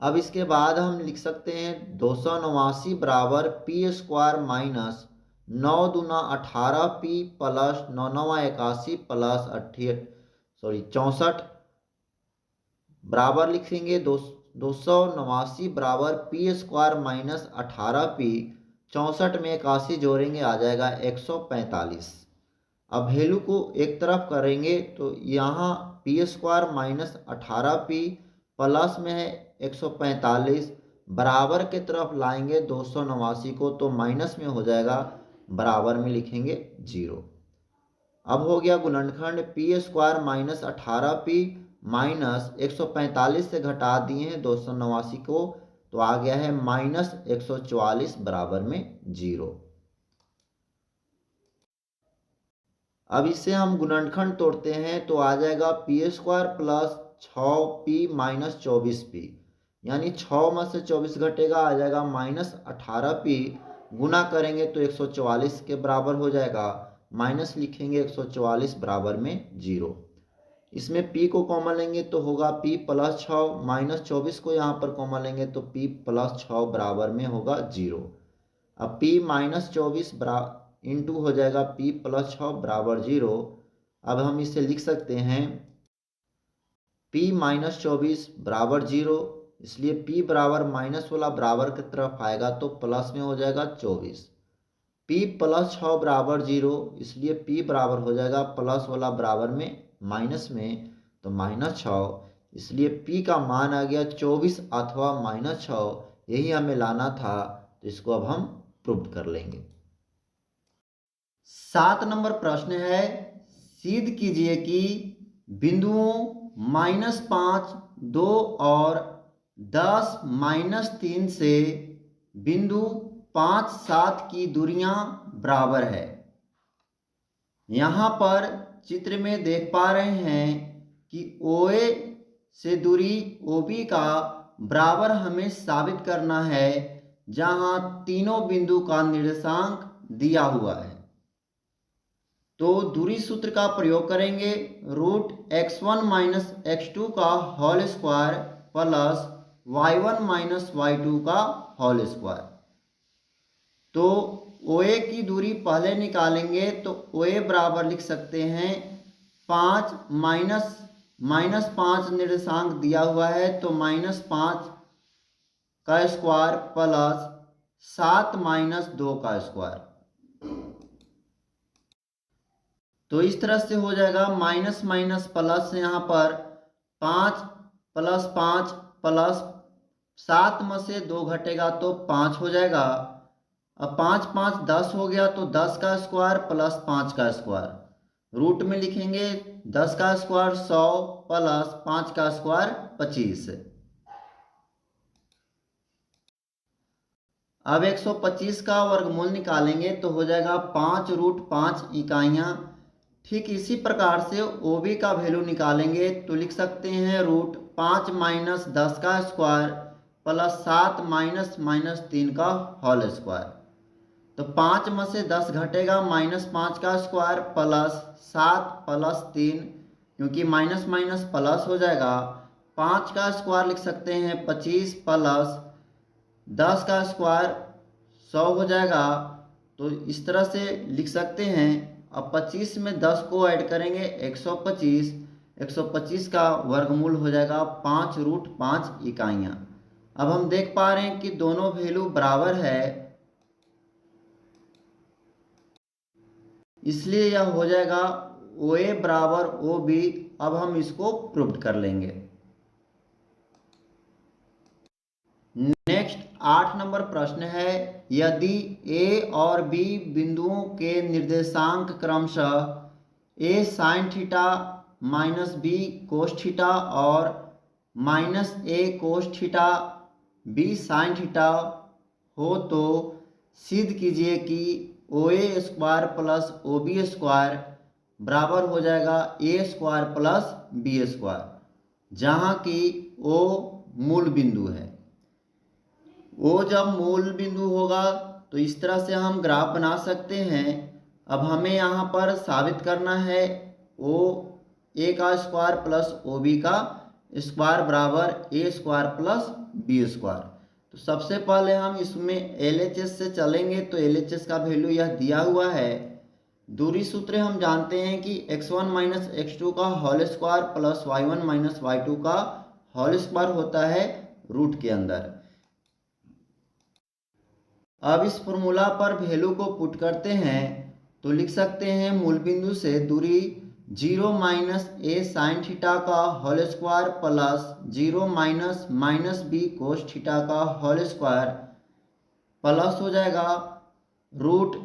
अब इसके बाद हम लिख सकते हैं 289 बराबर p स्क्वायर माइनस 9 दूना 18p प्लस 9 9 81 प्लस 64 बराबर लिखेंगे 289 बराबर p स्क्वायर माइनस 18p 64 में 81 जोड़ेंगे आ जाएगा 145। अब वैल्यू को एक तरफ करेंगे तो यहाँ p square minus 18p plus में है 145 बराबर के तरफ लाएंगे 289 को तो माइनस में हो जाएगा बराबर में लिखेंगे 0। अब हो गया गुणनखंड p square minus 18p minus 145 से घटा दिए हैं 289 को तो आ गया है -144 बराबर में 0। अब इसे हम गुणनखंड तोड़ते हैं तो आ जाएगा p square plus 6p minus 24p यानी 6 में से 24 घटेगा आ जाएगा -18p गुना करेंगे तो 144 के बराबर हो जाएगा माइनस लिखेंगे 144 बराबर में 0। इसमें p को कॉमन लेंगे तो होगा p प्लस 6 माइनस 24 को यहाँ पर कॉमन लेंगे तो p प्लस 6 बराबर में होगा 0। अब p माइनस 24 इंटू हो जाएगा p प्लस 6 बराबर 0। अब हम इसे लिख सकते हैं p माइनस 24 बराबर 0 इसलिए p बराबर माइनस वाला बराबर की तरफ आएगा तो प्लस में हो जाएगा 24। p प्लस 6 बराबर 0 इसलिए p बराबर हो जाएगा प्लस वाला बराबर में माइनस में तो -6 इसलिए p का मान आ गया 24 अथवा -6 यही हमें लाना था तो इसको अब हम प्रूव कर लेंगे। 7 नंबर प्रश्न है सिद्ध कीजिए कि बिंदुओं -5 2 और 10 -3 से बिंदु 5 7 की दूरियां बराबर है। यहाँ पर चित्र में देख पा रहे हैं कि OA से दूरी OB का बराबर हमें साबित करना है जहाँ तीनों बिंदु का निर्देशांक दिया हुआ है। तो दूरी सूत्र का प्रयोग करेंगे √x1 - x2 का whole square plus y1 - y2 का होल स्क्वायर। तो OA की दूरी पहले निकालेंगे तो OA बराबर लिख सकते हैं 5 -5 निर्देशांक दिया हुआ है तो -5 का स्क्वायर प्लस 7 - 2 का स्क्वायर। तो इस तरह से हो जाएगा माइनस माइनस प्लस यहाँ पर 5 + 5 प्लस 7 में से 2 घटेगा तो 5 हो जाएगा। अब 5 5 10 हो गया तो 10 का स्क्वायर प्लस 5 का स्क्वायर रूट में लिखेंगे 10 का स्क्वायर 100 प्लस 5 का स्क्वायर 25। अब 125 का वर्गमूल निकालेंगे तो हो जाएगा 5√5 इकाइयाँ। ठीक इसी प्रकार से OB का वैल्यू निकालेंगे तो लिख सकते हैं √5 - 10 का स्क्वायर प्लस 7 - -3 का होल स्क्वायर। तो 5 में से 10 घटेगा -5 का स्क्वायर प्लस 7 प्लस 3 क्योंकि माइनस माइनस प्लस हो जाएगा। 5 का स्क्वायर लिख सकते हैं 25 प्लस 10 का स्क्वायर 100 हो जाएगा, तो इस तरह से लिख सकते हैं। अब 25 में 10 को ऐड करेंगे 125, 125 का वर्गमूल हो जाएगा 5√5 इकाइयाँ। अब हम देख पा रहे हैं कि दोनों वैल्यू बराबर है, इसलिए यह हो जाएगा OA बराबर OB। अब हम इसको प्रूव कर लेंगे। नेक्स्ट 8 नंबर प्रश्न है, यदि A और B बिंदुओं के निर्देशांक क्रमशः A sin theta minus B cos theta और minus A cos theta B sin theta हो, तो सिद्ध कीजिए कि OA square plus OB square बराबर हो जाएगा A square plus B square, जहाँ की O मूल बिंदु है। वो जब मूल बिंदु होगा तो इस तरह से हम ग्राफ बना सकते हैं। अब हमें यहाँ पर साबित करना है A का स्क्वायर प्लस OB का स्क्वायर बराबर A square plus B square. तो सबसे पहले हम इसमें LHS से चलेंगे, तो LHS का वैल्यू यह दिया हुआ है। दूरी सूत्र हम जानते हैं कि x1 माइनस x2 का whole square plus y1 minus y2 का होल स्क्वायर होता है रूट के अंदर। अब इस फॉर्मूला पर वैल्यू को पुट करते हैं, तो लिख सकते हैं मूल बिंदु से दूरी 0 माइनस A साइन थीटा का whole square plus 0 minus B cos theta का होल स्क्वायर प्लस हो जाएगा root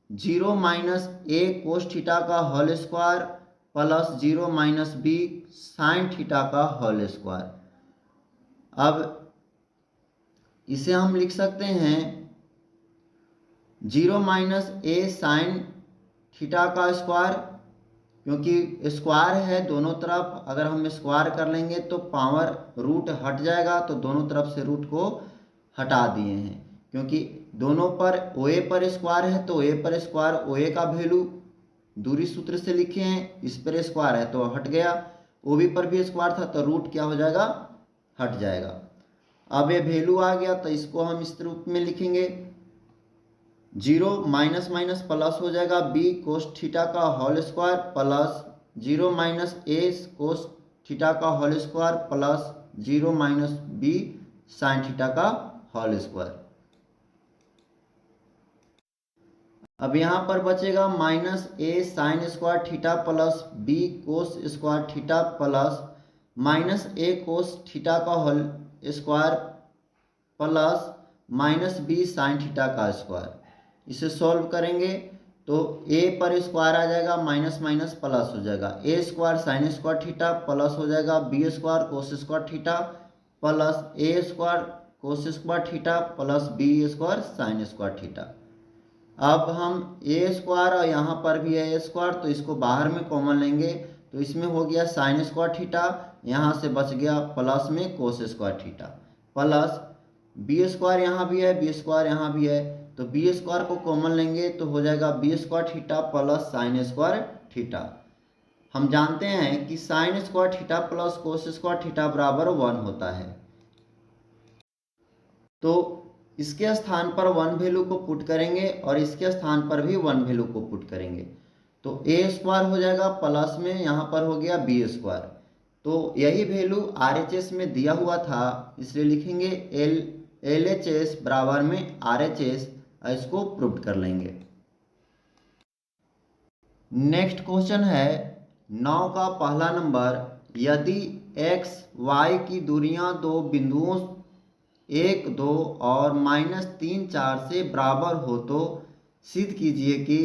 0 minus A cos theta का whole square plus 0 minus B sine theta का होल स्क्वायर। अब इसे हम लिख सकते हैं 0 माइनस A साइन थीटा का स्क्वायर, क्योंकि स्क्वायर है दोनों तरफ, अगर हम स्क्वायर कर लेंगे तो पावर रूट हट जाएगा, तो दोनों तरफ से रूट को हटा दिए हैं। क्योंकि दोनों पर OA पर स्क्वायर है, तो OA पर स्क्वायर OA का वैल्यू दूरी सूत्र से लिखे हैं, इस पर स्क्वायर है तो हट गया। OB पर भी स्क्वायर था तो रूट क्या हो जाएगा, हट जाएगा। अब ये वैल्यू आ गया तो इसको हम इस रूप में लिखेंगे 0 माइनस माइनस प्लस हो जाएगा B कोस थीटा का whole square plus 0 minus A cos theta का whole square plus 0 minus B sine theta का होल स्क्वायर। अब यहाँ पर बचेगा minus A sine square theta plus B cos square theta plus minus A cos theta का whole square plus minus B sine theta का square. इसे solve करेंगे तो A पर स्क्वायर आ जाएगा, माइनस माइनस प्लस हो जाएगा, A square sine square theta plus हो जाएगा B square cos square theta plus A square cos square theta plus B square sine square theta. अब हम A स्क्वायर और यहाँ पर भी है A स्क्वायर, तो इसको बाहर में कॉमन लेंगे तो इसमें हो गया साइन स्क्वायर थीटा, यहाँ से बच गया प्लस में कोस square theta plus B square यहाँ भी है B स्क्वायर यहाँ भी है, तो B स्क्वायर को कॉमन लेंगे तो हो जाएगा B square theta plus sign square theta. हम जानते हैं कि sign square theta plus cos square theta बराबर 1 होता है, तो इसके स्थान पर 1 वैल्यू को पुट करेंगे और इसके स्थान पर भी 1 वैल्यू को पुट करेंगे, तो A स्क्वायर हो जाएगा प्लस में यहाँ पर हो गया B स्क्वायर। तो यही वैल्यू RHS में दिया हुआ था, इसलिए लिखेंगे LHS बराबर में RHS, इसको प्रूव कर लेंगे। नेक्स्ट क्वेश्चन है 9 का पहला नंबर, यदि x y की दूरियां दो बिंदुओं 1 2 और -3 4 से बराबर हो, तो सिद्ध कीजिए कि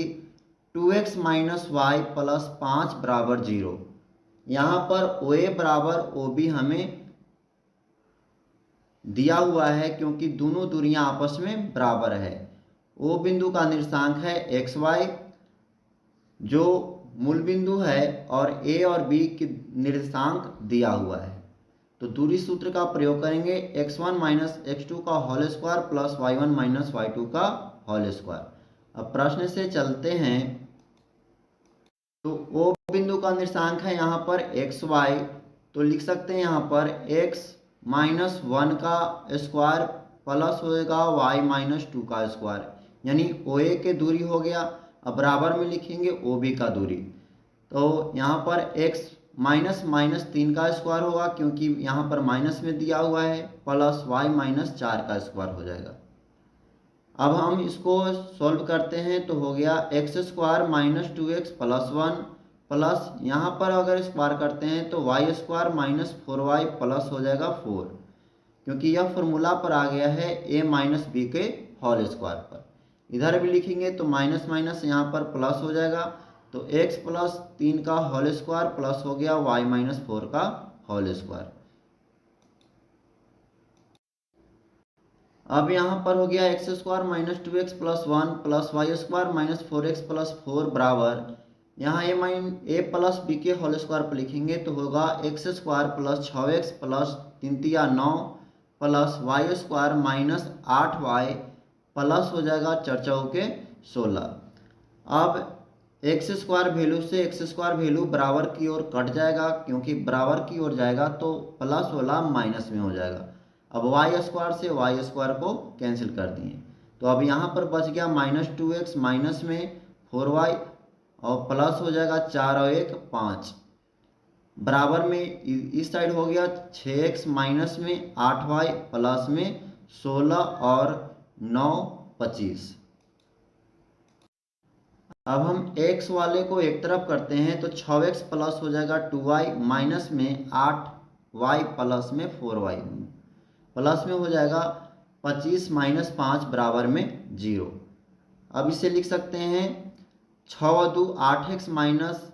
2x माइनस वाई प्लस 5 बराबर 0। यहाँ पर OA बराबर OB हमें दिया हुआ है, क्योंकि दोनों दूरियां आपस में बराबर है। O बिंदु का निर्देशांक है XY जो मूल बिंदु है, और A और B की निर्देशांक दिया हुआ है, तो दूरी सूत्र का प्रयोग करेंगे x1 माइनस x2 का whole square plus y1 minus y2 का होल स्क्वायर। अब प्रश्न से चलते हैं, तो O बिंदु का निर्देशांक है यहाँ पर XY, तो लिख सकते हैं यहाँ पर x माइनस 1 का स्क्वायर प्लस होएगा वाई माइनस टू का स्क्वायर, यानी ओ ए के दूरी हो गया। अब बराबर में लिखेंगे ओ बी का दूरी, तो यहाँ पर x माइनस माइनस 3 का स्क्वायर होगा क्योंकि यहाँ पर माइनस में दिया हुआ है, प्लस वाई माइनस 4 का स्क्वायर हो जाएगा। अब हम इसको सॉल्व करते हैं तो हो गया x square minus 2x plus 1 plus यहाँ पर अगर स्क्वायर करते हैं तो Y square minus 4y plus हो जाएगा 4, क्योंकि यह फॉर्मूला पर आ गया है a माइनस बी के होल स्क्वायर पर। इधर भी लिखेंगे तो माइनस माइनस यहाँ पर प्लस हो जाएगा, तो x प्लस 3 का होल स्क्वायर प्लस हो गया y माइनस 4 का होल स्क्वायर। अब यहाँ पर हो गया x square minus 2x plus 1 plus y square minus 4x plus 4 बराबर यहाँ ए प्लस बी के होल स्क्वायर पर लिखेंगे तो होगा x square plus 6x plus 3 तिया 9 plus y square minus 8y plus हो जाएगा 4 चौके 16। अब एक्स स्क्वायर वैल्यू से एक्स स्क्वायर वैल्यू बराबर की ओर कट जाएगा, क्योंकि बराबर की ओर जाएगा तो प्लस वाला माइनस में हो जाएगा। अब वाई स्क्वायर से वाई स्क्वायर को कैंसिल कर दिए, तो अब यहाँ पर बच गया माइनस 2x माइनस में 4y और प्लस हो जाएगा 4 और 1 5 बराबर में इस साइड हो गया 6x माइनस में 8y प्लस में 16 और 9 25। अब हम x वाले को एक तरफ करते हैं तो 6x प्लस हो जाएगा 2y माइनस में 8y प्लस में 4y प्लस में हो जाएगा 25 माइनस 5 बराबर में 0। अब इसे लिख सकते हैं 6 और 2 8x माइनस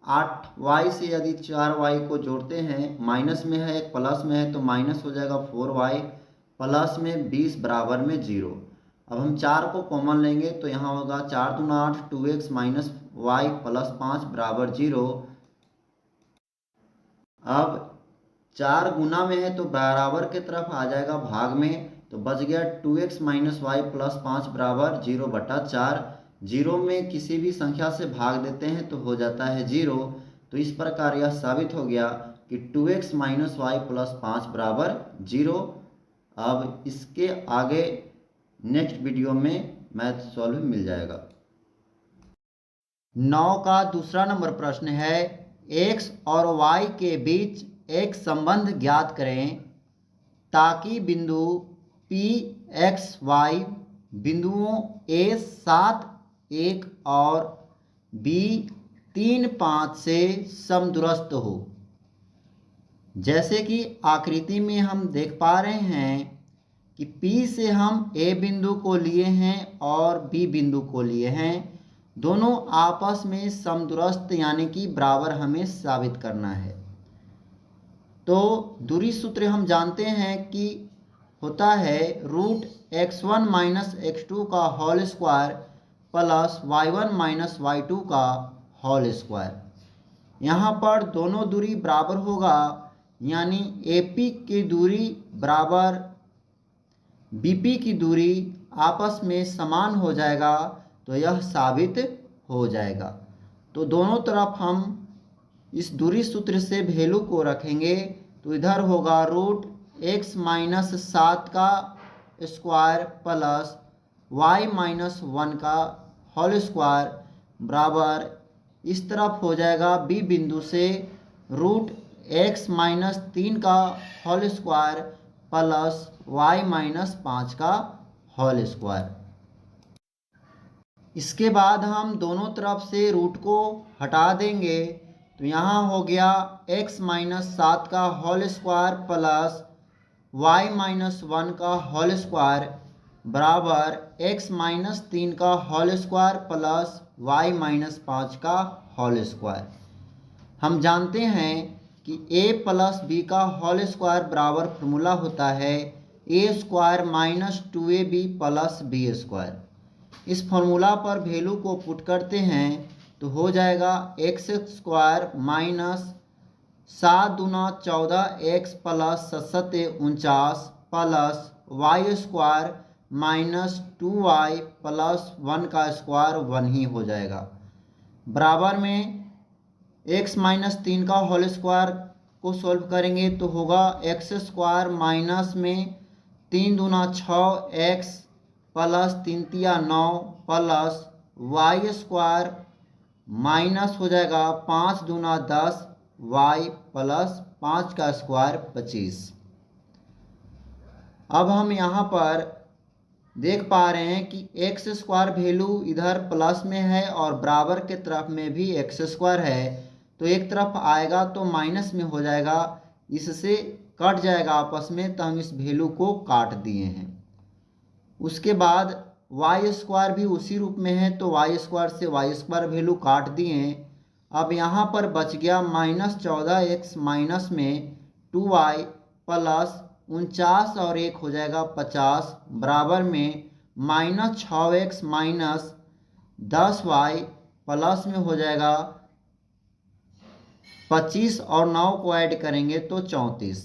8y से यदि 4y को जोड़ते हैं, माइनस में है एक प्लस में है तो माइनस हो जाएगा 4y प्लस में 20 बराबर में 0। अब हम 4 को कॉमन लेंगे तो यहाँ होगा 4 दूना 8 2x माइनस y प्लस 5 बराबर 0। अब 4 गुना में है तो बराबर के तरफ आ जाएगा भाग में, तो बच गया 2x माइनस वाई प्लस 5 बराबर 0 बटा 4। 0 में किसी भी संख्या से भाग देते हैं तो हो जाता है 0। तो इस प्रकार यह साबित हो गया कि 2x माइनस वाई प्लस 5 बराबर 0। अब इसके आगे नेक्स्ट वीडियो में मैथ सॉल्व मिल जाएगा। 9 का दूसरा नंबर प्रश्न है, x और y के बीच एक संबंध ज्ञात करें ताकि बिंदु P x y बिंदुओं A 7 1 और B 3 5 से समदूरस्थ हो। जैसे कि आकृति में हम देख पा रहे हैं कि P से हम A बिंदु को लिए हैं और B बिंदु को लिए हैं, दोनों आपस में समदूरस्थ यानी कि बराबर हमें साबित करना है। तो दूरी सूत्र हम जानते हैं कि होता है रूट x1 माइनस x2 का whole square plus y1 minus y2 का होल स्क्वायर। यहाँ पर दोनों दूरी बराबर होगा, यानी AP की दूरी बराबर BP की दूरी आपस में समान हो जाएगा, तो यह साबित हो जाएगा। तो दोनों तरफ हम इस दूरी सूत्र से वैल्यू को रखेंगे तो इधर होगा रूट x माइनस 7 का स्क्वायर प्लस y माइनस 1 का होल स्क्वायर बराबर इस तरफ हो जाएगा B बिंदु से रूट x माइनस 3 का whole square plus y minus 5 का होल स्क्वायर। इसके बाद हम दोनों तरफ से रूट को हटा देंगे तो यहाँ हो गया x माइनस 7 का whole square plus y minus 1 का होल स्क्वायर बराबर x माइनस 3 का whole square plus y minus 5 का होल स्क्वायर। हम जानते हैं कि a प्लस बी का होल स्क्वायर बराबर फॉर्मूला होता है a स्क्वायर minus 2ab plus B square. इस फॉर्मूला पर वैल्यू को पुट करते हैं तो हो जाएगा एक्स स्क्वायर माइनस 7 दूना 14 x plus 7 49 plus y square minus 2y plus 1 का स्क्वायर 1 ही हो जाएगा। बराबर में x माइनस 3 का होल स्क्वायर को सॉल्व करेंगे तो होगा एक्स स्क्वायर माइनस में तीन दूना 6x प्लस 3 तिया 9 प्लस वाई स्क्वायर माइनस हो जाएगा 5 दूना 10 y प्लस 5 का स्क्वायर 25। अब हम यहाँ पर देख पा रहे हैं कि एक्स स्क्वायर वैल्यू इधर प्लस में है और बराबर के तरफ में भी एक्स स्क्वायर है, तो एक तरफ आएगा तो माइनस में हो जाएगा, इससे कट जाएगा आपस में, तो हम इस वैल्यू को काट दिए हैं। उसके बाद वाई स्क्वायर भी उसी रूप में है, तो वाई स्क्वायर से वाई स्क्वायर वैल्यू काट दिए। अब यहाँ पर बच गया -14x माइनस में 2y प्लस 49 और 1 हो जाएगा 50 बराबर में -6x माइनस 10y प्लस में हो जाएगा 25 और 9 को ऐड करेंगे तो 34।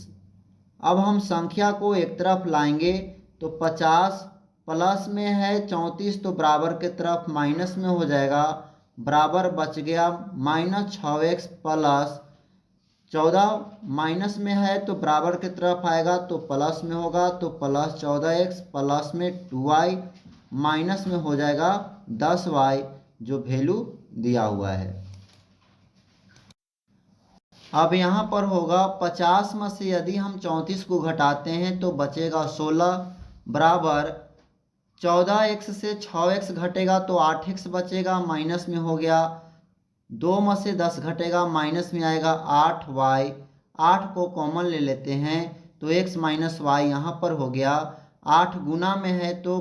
अब हम संख्या को एक तरफ लाएंगे तो 50 प्लस में है 34, तो बराबर के तरफ माइनस में हो जाएगा, बराबर बच गया -6x प्लस 14 माइनस में है तो बराबर के तरफ आएगा तो प्लस में होगा, तो प्लस 14x प्लस में 2y माइनस में हो जाएगा 10y जो वैल्यू दिया हुआ है। अब यहाँ पर होगा 50 में से यदि हम 34 को घटाते हैं तो बचेगा 16 बराबर 14x से 6x घटेगा तो 8x बचेगा, माइनस में हो गया, 2 में से 10 घटेगा माइनस में आएगा 8y, 8 को कॉमन ले लेते हैं तो x माइनस y यहाँ पर हो गया, 8 गुना में है तो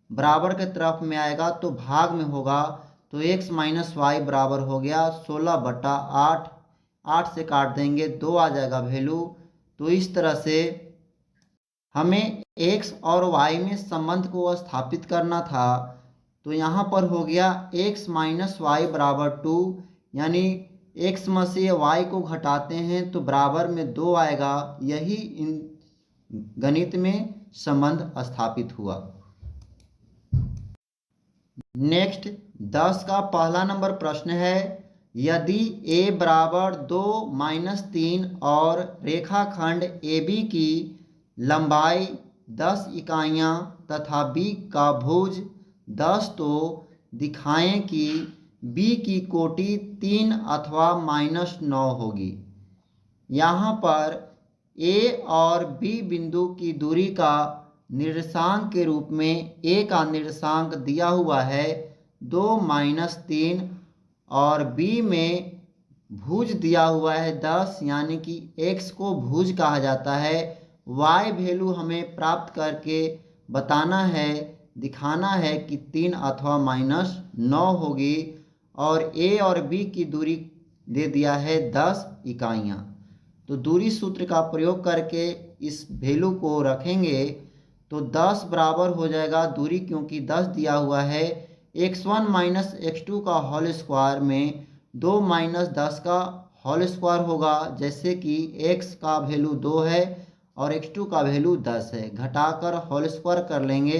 बराबर के तरफ में आएगा तो भाग में होगा, तो x माइनस वाई बराबर हो गया 16/8, 8 से काट देंगे 2 आ जाएगा वैल्यू। तो इस तरह से हमें x और y में संबंध को स्थापित करना था, तो यहाँ पर हो गया x माइनस वाई बराबर 2, यानी x में से y को घटाते हैं तो बराबर में 2 आएगा, यही इन गणित में संबंध स्थापित हुआ। नेक्स्ट 10 का पहला नंबर प्रश्न है, यदि a बराबर 2 - 3 और रेखाखंड AB की लंबाई 10 इकाइयाँ तथा b का भुज 10, तो दिखाएं कि b की कोटि 3 अथवा -9 होगी। यहाँ पर a और b बिंदु की दूरी का निर्देशांक के रूप में a का निर्देशांक दिया हुआ है 2 - 3 और b में भुज दिया हुआ है 10, यानी कि x को भुज कहा जाता है। y वैल्यू हमें प्राप्त करके बताना है, दिखाना है कि 3 अथवा -9 होगी, और a और b की दूरी दे दिया है 10 इकाइयाँ। तो दूरी सूत्र का प्रयोग करके इस वैल्यू को रखेंगे तो 10 बराबर हो जाएगा दूरी, क्योंकि 10 दिया हुआ है, x1 - x2 का होल स्क्वायर में 2 - 10 का होल स्क्वायर होगा, जैसे कि x का वैल्यू 2 है और x2 का वैल्यू 10 है, घटाकर होल स्क्वायर कर लेंगे,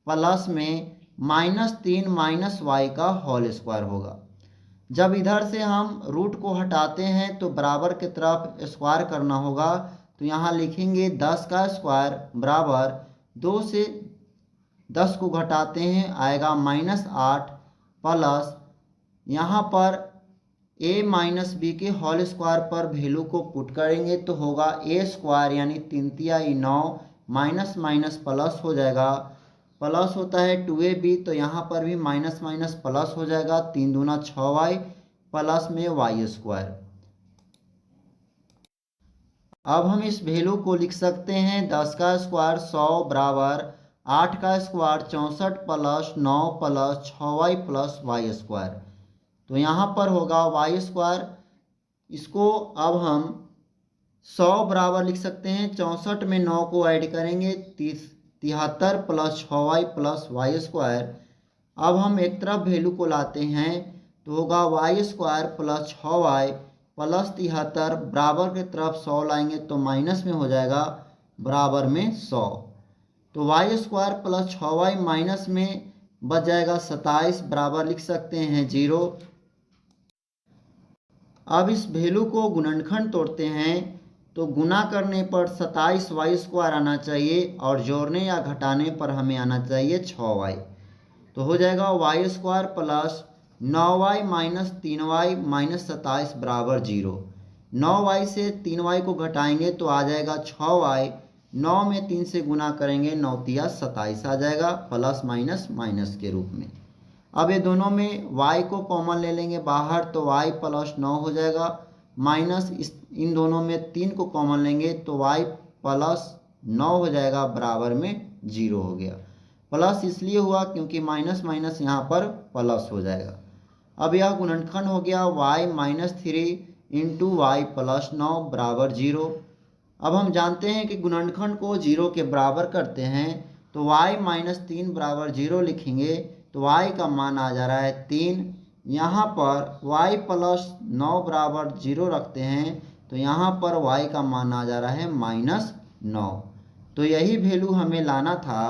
प्लस में -3 - y का होल स्क्वायर होगा। जब इधर से हम रूट को हटाते हैं तो बराबर के तरफ स्क्वायर करना होगा, तो यहाँ लिखेंगे 10 का स्क्वायर बराबर 2 से 10 को घटाते हैं आएगा -8 प्लस यहाँ पर a माइनस बी के होल स्क्वायर पर वैल्यू को पुट करेंगे तो होगा a स्क्वायर यानी 3 तिया 9 माइनस माइनस प्लस हो जाएगा, प्लस होता है 2ab, तो यहाँ पर भी माइनस माइनस प्लस हो जाएगा, 3 दूना 6y प्लस में y स्क्वायर। अब हम इस वैल्यू को लिख सकते हैं 10 का स्क्वायर 100 बराबर 8 का square 64 plus 9 plus 6y plus y square. तो यहाँ पर होगा वाई स्क्वायर, इसको अब हम 100 बराबर लिख सकते हैं 64 में 9 को ऐड करेंगे 73 plus 6y plus y square. अब हम एक तरफ वैल्यू को लाते हैं तो होगा Y square plus 6y plus 73 बराबर के तरफ 100 लाएंगे तो माइनस में हो जाएगा, बराबर में 100। तो Y square plus 6y minus में बच जाएगा 27, बराबर लिख सकते हैं 0। अब इस वैल्यू को गुणनखंड तोड़ते हैं तो गुना करने पर 27y² आना चाहिए और जोड़ने या घटाने पर हमें आना चाहिए 6y। तो हो जाएगा y² plus 9y minus 3y minus 27 बराबर 0। 9y से 3y को घटाएंगे तो आ जाएगा 6y। 9 में 3 से गुना करेंगे 9 तिया 27 आ जाएगा प्लस माइनस माइनस के रूप में। अब ये दोनों में y को कॉमन ले लेंगे बाहर तो y प्लस 9 हो जाएगा माइनस इन दोनों में 3 को कॉमन लेंगे तो y प्लस 9 हो जाएगा बराबर में 0 हो गया। प्लस इसलिए हुआ क्योंकि माइनस माइनस यहाँ पर प्लस हो जाएगा। अब यह गुणनखंड हो गया y minus 3 into y plus 9 बराबर 0। अब हम जानते हैं कि गुणनखंड को 0 के बराबर करते हैं तो y माइनस 3 बराबर 0 लिखेंगे तो y का मान आ जा रहा है 3। यहाँ पर y प्लस 9 बराबर 0 रखते हैं तो यहाँ पर y का मान आ जा रहा है माइनस 9। तो यही वैल्यू हमें लाना था।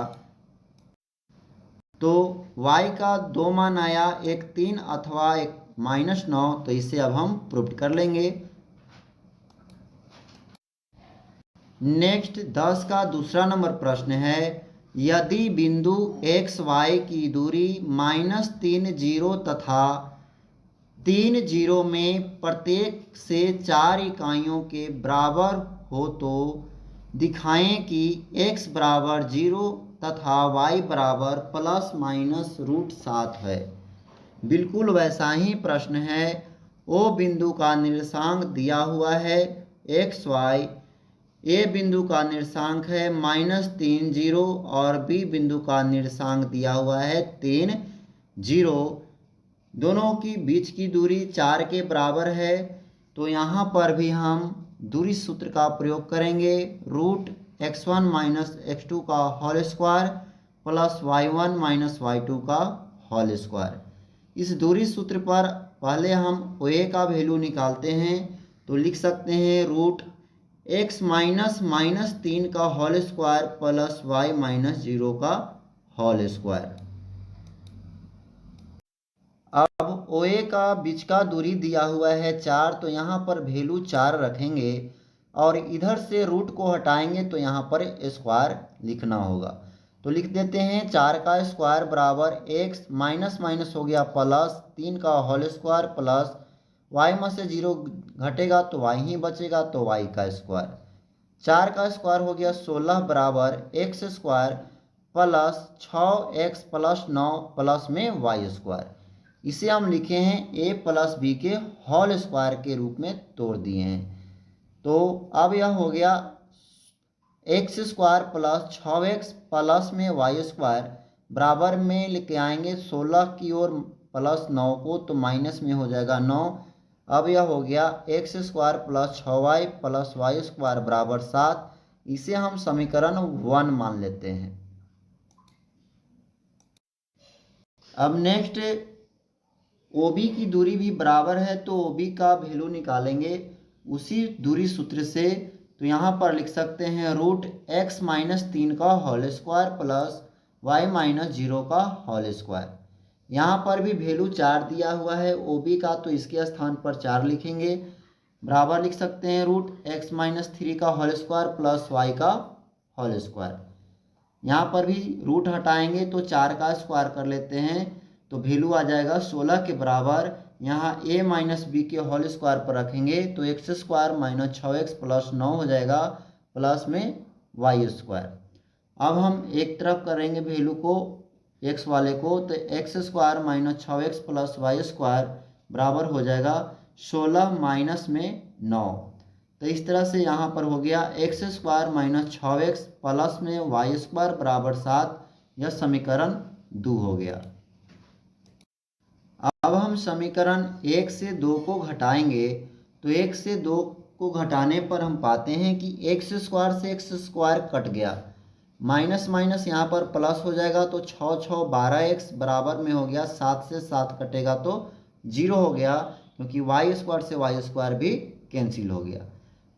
तो y का दो मान आया, एक 3 अथवा एक माइनस 9। तो इसे अब हम प्रूव कर लेंगे। नेक्स्ट 10 का दूसरा नंबर प्रश्न है, यदि बिंदु एक्स वाई की दूरी -3 0 तथा 3 0 में प्रत्येक से 4 इकाइयों के बराबर हो तो दिखाएं कि x बराबर 0 तथा y बराबर प्लस माइनस √7 है। बिल्कुल वैसा ही प्रश्न है। ओ बिंदु का निर्देशांक दिया हुआ है एक्स वाई, ए बिंदु का निर्देशांक है -3 0 और बी बिंदु का निर्देशांक दिया हुआ है 3 0। दोनों की बीच की दूरी 4 के बराबर है। तो यहाँ पर भी हम दूरी सूत्र का प्रयोग करेंगे। √x1 माइनस x2 का whole square plus y1 minus y2 का होल स्क्वायर। इस दूरी सूत्र पर पहले हम OA का वैल्यू निकालते हैं तो लिख सकते हैं √x माइनस -3 का whole square plus y minus 0 का होल स्क्वायर। अब OA का बीच का दूरी दिया हुआ है 4, तो यहाँ पर वैल्यू 4 रखेंगे और इधर से रूट को हटाएंगे तो यहाँ पर स्क्वायर लिखना होगा। तो लिख देते हैं 4 का स्क्वायर बराबर x माइनस माइनस हो गया प्लस 3 का होल स्क्वायर प्लस y में से 0 घटेगा तो y ही बचेगा तो y का स्क्वायर। 4 का स्क्वायर हो गया 16 बराबर x square plus 6x plus 9 plus में y स्क्वायर। इसे हम लिखे हैं a प्लस बी के होल स्क्वायर के रूप में तोड़ दिए हैं। तो अब यह हो गया x square plus 6x plus में y स्क्वायर बराबर में लेके आएंगे 16 की ओर प्लस 9 को तो माइनस में हो जाएगा 9। अब यह हो गया x square plus 6y plus y square बराबर 7। इसे हम समीकरण 1 मान लेते हैं। अब नेक्स्ट OB की दूरी भी बराबर है तो OB का वैल्यू निकालेंगे उसी दूरी सूत्र से। तो यहाँ पर लिख सकते हैं √x माइनस 3 का whole square plus y minus 0 का होल स्क्वायर। यहाँ पर भी वैल्यू 4 दिया हुआ है OB का तो इसके स्थान पर 4 लिखेंगे। बराबर लिख सकते हैं √x माइनस 3 का होल स्क्वायर प्लस y का होल स्क्वायर। यहाँ पर भी रूट हटाएंगे तो 4 का स्क्वायर कर लेते हैं तो वैल्यू आ जाएगा 16 के बराबर। यहाँ a माइनस बी के होल स्क्वायर पर रखेंगे तो x square minus 6x plus 9 हो जाएगा प्लस में y स्क्वायर। अब हम एक तरफ करेंगे वैल्यू को x वाले को तो x square minus 6x plus y square बराबर हो जाएगा 16 माइनस में 9। तो इस तरह से यहाँ पर हो गया x square minus 6x plus में y स्क्वायर बराबर 7। यह समीकरण 2 हो गया। अब हम समीकरण 1 से 2 को घटाएंगे तो 1 से 2 को घटाने पर हम पाते हैं कि x स्क्वायर से x स्क्वायर कट गया, माइनस माइनस यहाँ पर प्लस हो जाएगा तो 6 6 12x बराबर में हो गया 7 से 7 कटेगा तो 0 हो गया क्योंकि y स्क्वायर से y स्क्वायर भी कैंसिल हो गया।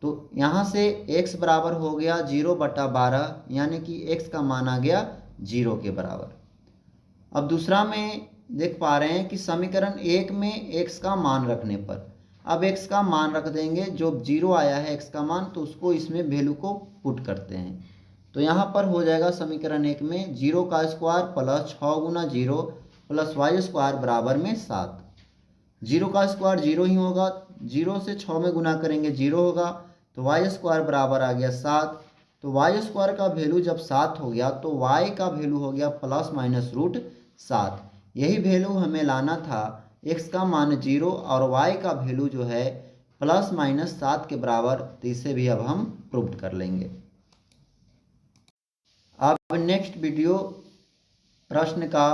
तो यहाँ से x बराबर हो गया 0/12 यानी कि x का मान आ गया 0 के बराबर। अब दूसरा में देख पा रहे हैं कि समीकरण 1 में x का मान रखने पर अब x का मान रख देंगे, जो 0 आया है x का मान, तो उसको इसमें वैल्यू को पुट करते हैं। तो यहाँ पर हो जाएगा समीकरण 1 में 0 का स्क्वायर प्लस 6 गुना 0 प्लस वाई स्क्वायर बराबर में 7। 0 का स्क्वायर 0 ही होगा, 0 से 6 में गुना करेंगे 0 होगा, तो वाई स्क्वायर बराबर आ गया 7। तो वाई स्क्वायर का वैल्यू जब 7 हो गया तो वाई का वैल्यू हो गया प्लस माइनस रूट 7। यही वैल्यू हमें लाना था, x का मान 0 और y का वैल्यू जो है प्लस माइनस 7 के बराबर। तो इसे भी अब हम प्रूव कर लेंगे। अब नेक्स्ट वीडियो प्रश्न का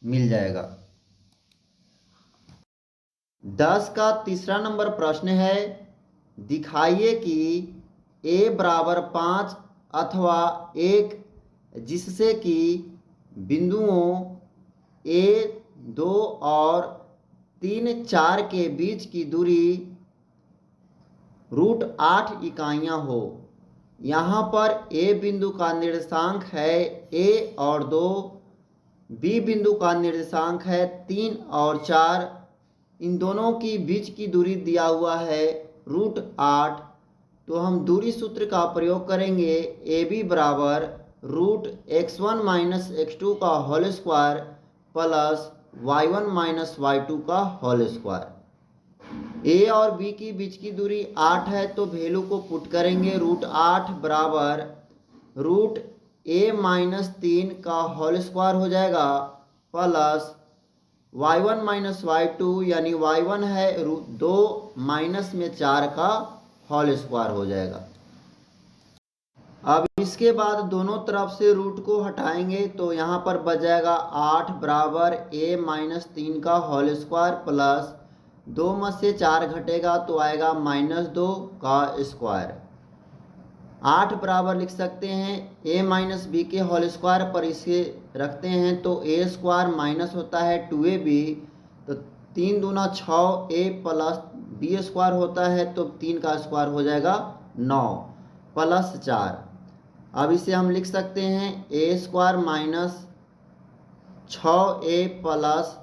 मिल जाएगा। 10 का तीसरा नंबर प्रश्न है, दिखाइए कि a बराबर 5 अथवा 1 जिससे कि बिंदुओं a 2 और 3 4 के बीच की दूरी √8 इकाइयाँ हो। यहाँ पर a बिंदु का निर्देशांक है a और 2, b बिंदु का निर्देशांक है 3 और 4, इन दोनों की बीच की दूरी दिया हुआ है √8। तो हम दूरी सूत्र का प्रयोग करेंगे, AB बराबर √x1 माइनस x2 का whole square plus y1 minus y2 का होल स्क्वायर। ए और बी की बीच की दूरी 8 है, तो वैल्यू को पुट करेंगे, √8 बराबर √a माइनस 3 का होल स्क्वायर हो जाएगा प्लस y1 माइनस y2 यानी y1 है 2 माइनस में 4 का होल स्क्वायर हो जाएगा। अब इसके बाद दोनों तरफ से रूट को हटाएंगे, तो यहाँ पर बच जाएगा 8 बराबर a माइनस 3 का होल स्क्वायर प्लस 2 में से 4 घटेगा तो आएगा -2 का स्क्वायर। 8 बराबर लिख सकते हैं a माइनस बी के होल स्क्वायर पर इसे रखते हैं तो a स्क्वायर माइनस होता है 2ab, तो 3 दूना 6a प्लस b स्क्वायर होता है, तो 3 का स्क्वायर हो जाएगा 9 प्लस 4। अब इसे हम लिख सकते हैं a स्क्वायर माइनस 6a प्लस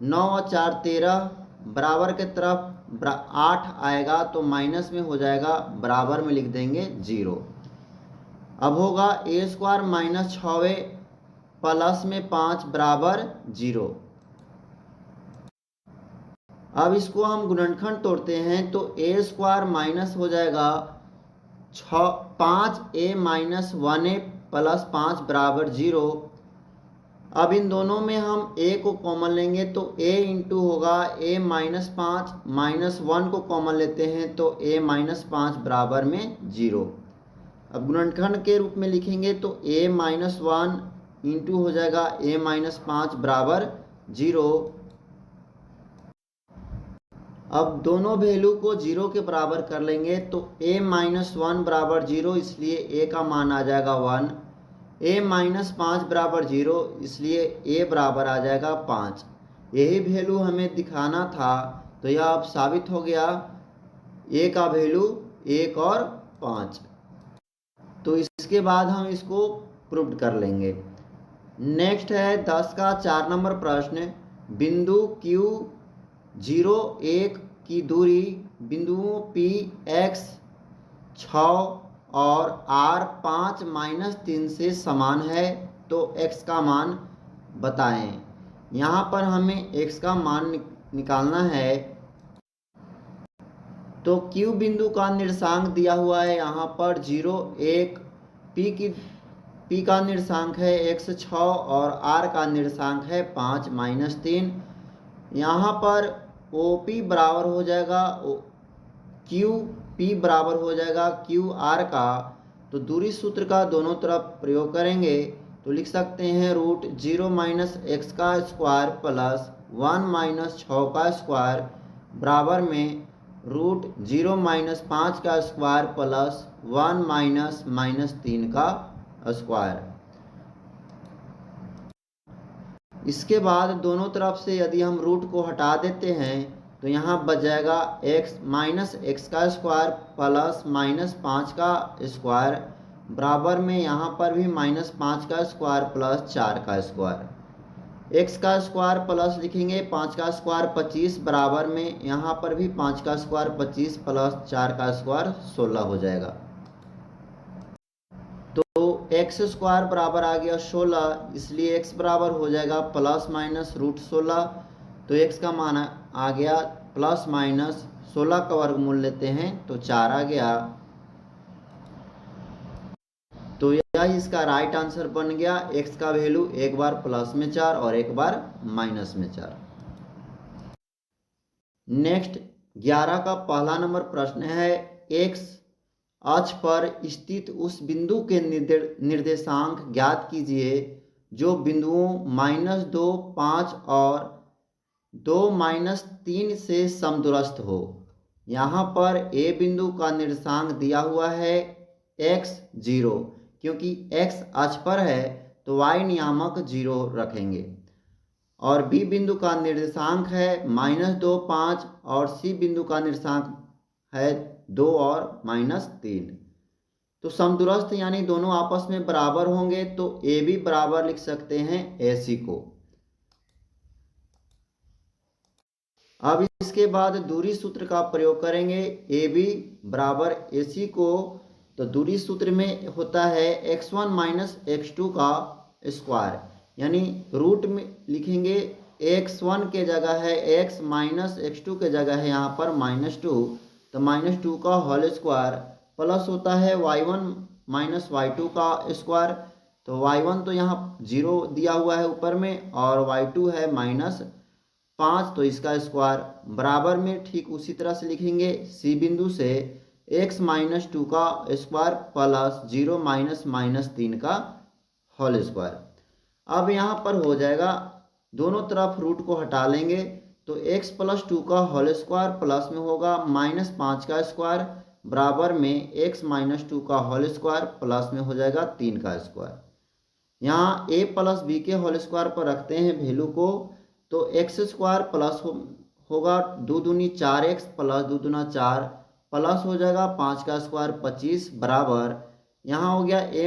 9 और 4 13, बराबर के तरफ 8 आएगा तो माइनस में हो जाएगा, बराबर में लिख देंगे 0। अब होगा a स्क्वायर माइनस 6a प्लस में 5 बराबर 0। अब इसको हम गुणनखंड तोड़ते हैं तो a स्क्वायर माइनस हो जाएगा 5a माइनस 1a प्लस 5 बराबर 0। अब इन दोनों में हम a को कॉमन लेंगे तो a इंटू होगा a माइनस 5, माइनस 1 को कॉमन लेते हैं तो a माइनस 5 बराबर में 0। अब गुणनखंड के रूप में लिखेंगे तो a माइनस 1 इंटू हो जाएगा a माइनस 5 बराबर 0। अब दोनों वैल्यू को 0 के बराबर कर लेंगे तो a माइनस 1 बराबर 0, इसलिए a का मान आ जाएगा 1। a माइनस 5 बराबर 0, इसलिए a बराबर आ जाएगा 5। यही वैल्यू हमें दिखाना था, तो यह अब साबित हो गया, a का वैल्यू 1 और 5। तो इसके बाद हम इसको प्रूव कर लेंगे। नेक्स्ट है 10 का 4 नंबर प्रश्न, बिंदु Q 0 1 की दूरी बिंदुओं P x 6 और R 5 माइनस 3 से समान है, तो x का मान बताएं। यहाँ पर हमें x का मान निकालना है। तो Q बिंदु का निर्देशांक दिया हुआ है यहाँ पर 0 1, P का निर्देशांक है x 6 और R का निर्देशांक है 5 माइनस 3। यहाँ पर OP बराबर हो जाएगा QP बराबर हो जाएगा QR का। तो दूरी सूत्र का दोनों तरफ प्रयोग करेंगे तो लिख सकते हैं √0 माइनस x का स्क्वायर प्लस 1 माइनस 6 का स्क्वायर बराबर में √0 माइनस 5 का स्क्वायर प्लस 1 माइनस 3 का स्क्वायर। इसके बाद दोनों तरफ से यदि हम रूट को हटा देते हैं तो यहाँ बच जाएगा x माइनस x का स्क्वायर प्लस माइनस 5 का स्क्वायर बराबर में यहाँ पर भी -5 का स्क्वायर प्लस 4 का स्क्वायर। एक्स का स्क्वायर प्लस लिखेंगे 5 का स्क्वायर 25 बराबर में यहाँ पर भी 5 का स्क्वायर 25 प्लस 4 का स्क्वायर 16 हो जाएगा। तो एक्स स्क्वायर बराबर आ गया 16, इसलिए एक्स बराबर हो जाएगा प्लस माइनस रूट 16। तो एक्स का मान आ गया प्लस माइनस 16 का वर्गमूल लेते हैं तो 4 आ गया। तो यह इसका राइट आंसर बन गया। एक्स का वैल्यू एक बार प्लस में 4 और एक बार माइनस में 4। नेक्स्ट 11 का पहला नंबर प्रश्न है, एक्स अक्ष पर स्थित उस बिंदु के निर्देशांक ज्ञात कीजिए जो बिंदुओं -2, 5 और 2, -3 से समदूरस्थ हो। यहाँ पर ए बिंदु का निर्देशांक दिया हुआ है x 0, क्योंकि x अक्ष पर है तो y नियामक 0 रखेंगे। और बी बिंदु का निर्देशांक है -2, 5 और सी बिंदु का निर्देशांक है 2 और -3। तो समदूरस्थ यानी दोनों आपस में बराबर होंगे तो ए बी बराबर लिख सकते हैं ए सी को। अब इसके बाद दूरी सूत्र का प्रयोग करेंगे, ए बी बराबर ए सी को। तो दूरी सूत्र में होता है x1 - x2 का स्क्वायर, यानी रूट में लिखेंगे x1 के जगह है x माइनस x2 के जगह है यहाँ पर -2, तो -2 का होल स्क्वायर प्लस होता है y1 - y2 का स्क्वायर। तो y1 तो यहाँ 0 दिया हुआ है ऊपर में और y2 है -5, तो इसका स्क्वायर बराबर में ठीक उसी तरह से लिखेंगे सी बिंदु से x - 2 का स्क्वायर प्लस 0 -3 का होल स्क्वायर। अब यहाँ पर हो जाएगा, दोनों तरफ रूट को हटा लेंगे तो x + 2 का होल स्क्वायर प्लस में होगा -5 का स्क्वायर बराबर में x - 2 का होल स्क्वायर प्लस में हो जाएगा 3 का स्क्वायर। यहाँ a + b के होल स्क्वायर पर रखते हैं वैल्यू को, तो x स्क्वायर प्लस होगा 2 दूनी 4x प्लस 2 दूना 4 प्लस हो जाएगा 5 का स्क्वायर 25 बराबर यहाँ हो गया a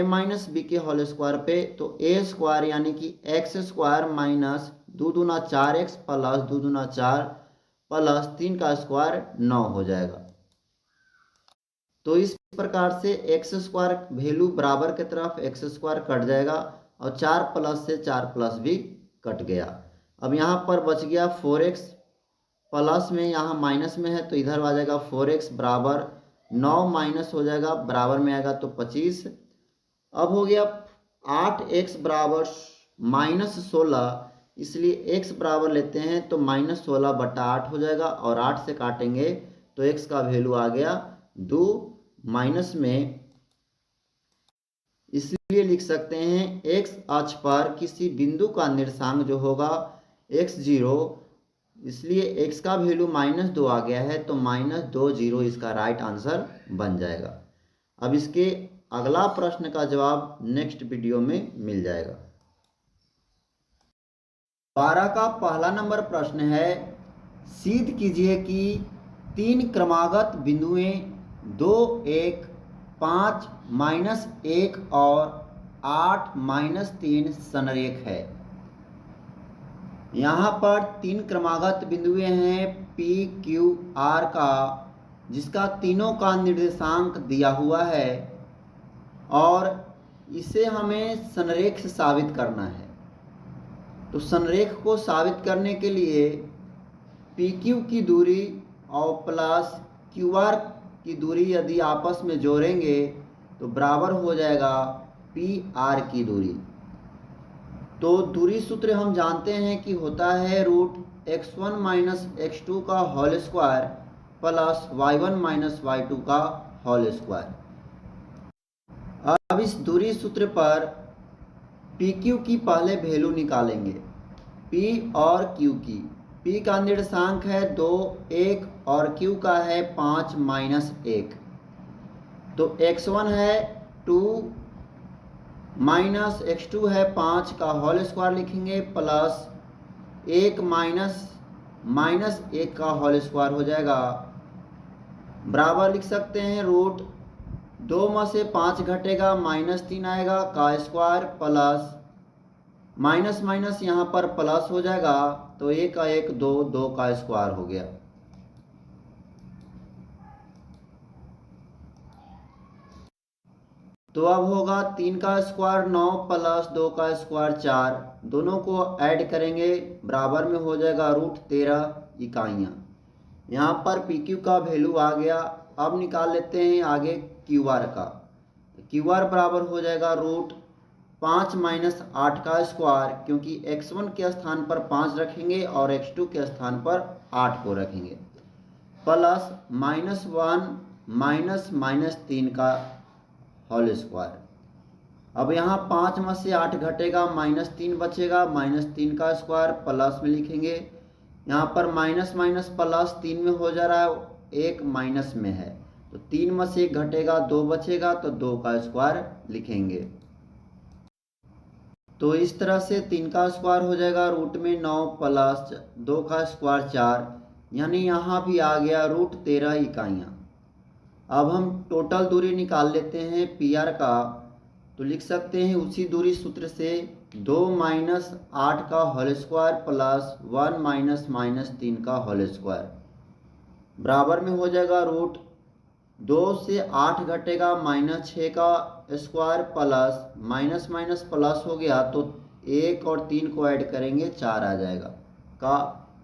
- b के होल स्क्वायर पे, तो a स्क्वायर यानी कि x स्क्वायर माइनस 2 दूना 4x प्लस 2 दूना 4 प्लस 3 का स्क्वायर 9 हो जाएगा। तो इस प्रकार से x स्क्वायर वैल्यू बराबर के तरफ x स्क्वायर कट जाएगा और 4 प्लस से 4 प्लस भी कट गया। अब यहाँ पर बच गया 4x, प्लस में यहाँ माइनस में है तो इधर आ जाएगा 4x बराबर 9 माइनस हो जाएगा बराबर में आएगा तो 25। अब हो गया 8x बराबर -16, इसलिए x बराबर लेते हैं तो -16/8 हो जाएगा और 8 से काटेंगे तो x का वैल्यू आ गया 2 माइनस में, इसलिए लिख सकते हैं x अक्ष पर किसी बिंदु का निर्देशांक जो होगा x 0, इसलिए x का वैल्यू -2 आ गया है तो -20 इसका राइट आंसर बन जाएगा। अब इसके अगला प्रश्न का जवाब नेक्स्ट वीडियो में मिल जाएगा। 12 का पहला नंबर प्रश्न है, सिद्ध कीजिए कि 3 क्रमागत बिंदुएं 2, 1, 5, -1 और 8, -3 संरेख है। यहाँ पर 3 क्रमागत बिंदुएं हैं P, Q, R का, जिसका तीनों का निर्देशांक दिया हुआ है और इसे हमें संरेख से साबित करना है। तो संरेख को साबित करने के लिए PQ की दूरी और प्लस QR की दूरी यदि आपस में जोड़ेंगे तो बराबर हो जाएगा PR की दूरी। तो दूरी सूत्र हम जानते हैं कि होता है √x1 - x2 का whole square plus y1 - y2 का होल स्क्वायर। अब इस दूरी सूत्र पर PQ की पहले वैल्यू निकालेंगे, P और Q की। P का निर्देशांक है 2, 1 और Q का है 5 - 1। तो x1 है 2 माइनस x2 है 5 का होल स्क्वायर लिखेंगे प्लस 1 माइनस 1 का होल स्क्वायर हो जाएगा बराबर लिख सकते हैं √2 में से 5 घटेगा -3 आएगा का स्क्वायर प्लस माइनस माइनस यहाँ पर प्लस हो जाएगा, तो एक का एक दो, दो का स्क्वायर हो गया। तो अब होगा 3 का स्क्वायर 9 प्लस 2 का स्क्वायर 4, दोनों को ऐड करेंगे बराबर में हो जाएगा √13 इकाइयाँ। यहाँ पर पी क्यू का वैल्यू आ गया। अब निकाल लेते हैं आगे क्यू आर का। क्यू आर बराबर हो जाएगा √5 माइनस 8 का स्क्वायर, क्योंकि x1 के स्थान पर 5 रखेंगे और x2 के स्थान पर 8 को रखेंगे, प्लस -1 माइनस -3 का होल स्क्वायर। अब यहाँ 5 में से 8 घटेगा, -3 बचेगा, -3 का स्क्वायर प्लस में लिखेंगे। यहाँ पर माइनस माइनस प्लस 3 में हो जा रहा है, एक माइनस में है, तो 3 में से 1 घटेगा, 2 बचेगा, तो 2 का स्क्वायर लिखेंगे। तो इस तरह से 3 का स्क्वायर हो जाएगा √9 प्लस 2 का स्क्वायर 4, यानी यहाँ भी आ गया √13 इकाइयाँ। अब हम टोटल दूरी निकाल लेते हैं पी आर का। तो लिख सकते हैं उसी दूरी सूत्र से 2 माइनस 8 का होल स्क्वायर प्लस 1 माइनस -3 का होल स्क्वायर बराबर में हो जाएगा √2 से 8 घटेगा, -6 का square plus minus minus plus हो गया, तो 1 और 3 को ऐड करेंगे 4 आ जाएगा, का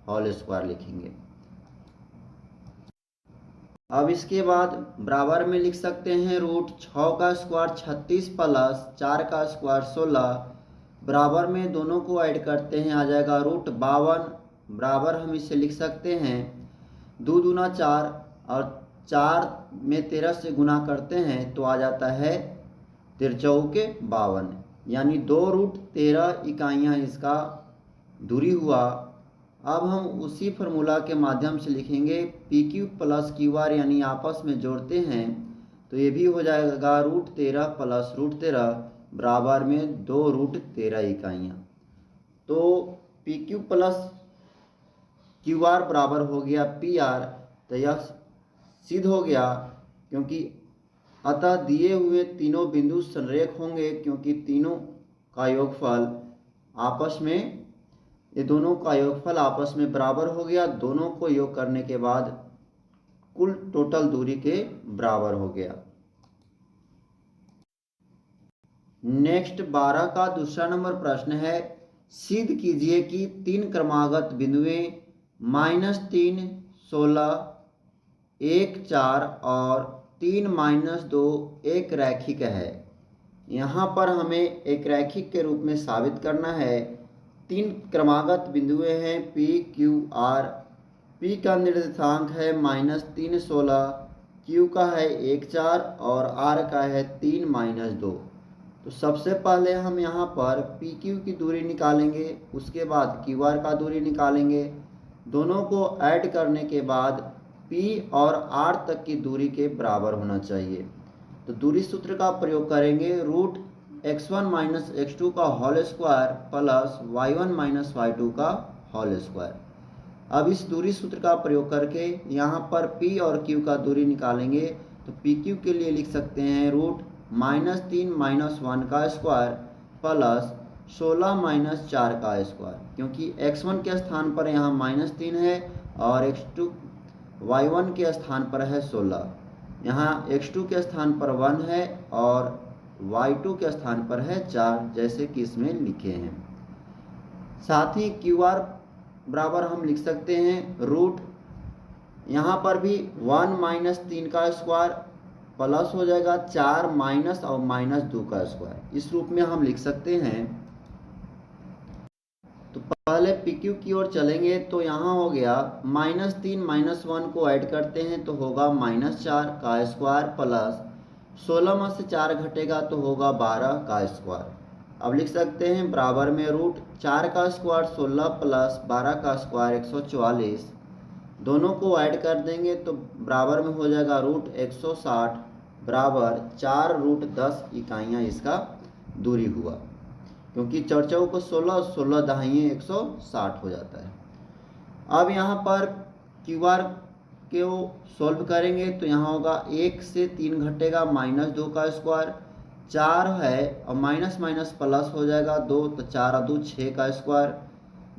होल स्क्वायर लिखेंगे। अब इसके बाद बराबर में लिख सकते हैं √6 का स्क्वायर 36 प्लस 4 का स्क्वायर 16, बराबर में दोनों को ऐड करते हैं आ जाएगा √52, बराबर हम इसे लिख सकते हैं 2 दूना 4 और 4 में 13 से गुना करते हैं तो आ जाता है 53 यानी 2√13 इकाइयाँ इसका दूरी हुआ। अब हम उसी फार्मूला के माध्यम से लिखेंगे P Q plus Q R, यानी आपस में जोड़ते हैं तो ये भी हो जाएगा √13 प्लस √13 बराबर में 2√13 इकाइयाँ। तो P Q plus Q R बराबर हो गया पी आर। तो यह सिद्ध हो गया, क्योंकि अतः दिए हुए तीनों बिंदु संरेख होंगे, क्योंकि तीनों का योगफल आपस में, ये दोनों का योगफल आपस में बराबर हो गया। दोनों को योग करने के बाद कुल टोटल दूरी के बराबर हो गया। नेक्स्ट 12 का दूसरा नंबर प्रश्न है, सिद्ध कीजिए कि 3 क्रमागत बिंदुएं -3, 16, 1, 4 और 3, -2 एक रैखिक है। यहाँ पर हमें एक रैखिक के रूप में साबित करना है। 3 क्रमागत बिंदुएं हैं पी क्यू आर। पी का निर्देशांक है -3, 16, क्यू का है 1, 4 और आर का है 3, -2। तो सबसे पहले हम यहाँ पर पी क्यू की दूरी निकालेंगे, उसके बाद क्यू आर का दूरी निकालेंगे। दोनों को ऐड करने के बाद पी और आर तक की दूरी के बराबर होना चाहिए। तो दूरी सूत्र का प्रयोग करेंगे, √x1 माइनस x2 का whole square plus y1 minus y2 का होल स्क्वायर। अब इस दूरी सूत्र का प्रयोग करके यहाँ पर p और q का दूरी निकालेंगे। तो pq के लिए लिख सकते हैं √-3 -1 का स्क्वायर प्लस 16 -4 का स्क्वायर, क्योंकि x1 के स्थान पर यहाँ -3 है और y1 के स्थान पर है 16, यहाँ x2 के स्थान पर 1 है और y2 के स्थान पर है 4, जैसे कि इसमें लिखे हैं। साथ ही क्यू आर बराबर हम लिख सकते हैं यहाँ पर भी 1 -3 का स्क्वायर प्लस हो जाएगा 4 माइनस और -2 का स्क्वायर, इस रूप में हम लिख सकते हैं। तो पहले पी क्यू की ओर चलेंगे, तो यहाँ हो गया -3 -1 को ऐड करते हैं तो होगा -4 का स्क्वायर प्लस 16 में से 4 घटेगा तो होगा 12 का स्क्वायर। अब लिख सकते हैं बराबर में √4 का स्क्वायर 16 प्लस 12 का स्क्वायर 144, दोनों को ऐड कर देंगे तो बराबर में हो जाएगा √160 बराबर 4√10 इकाइयाँ इसका दूरी हुआ, क्योंकि 4 को 16, 16 दहाइयाँ 160 हो जाता है। अब यहाँ पर क्यू आर को सॉल्व करेंगे तो यहाँ होगा 1 से 3 घटेगा -2 का स्क्वायर, 4 है और माइनस माइनस प्लस हो जाएगा 2, तो 4 और 2 6 का स्क्वायर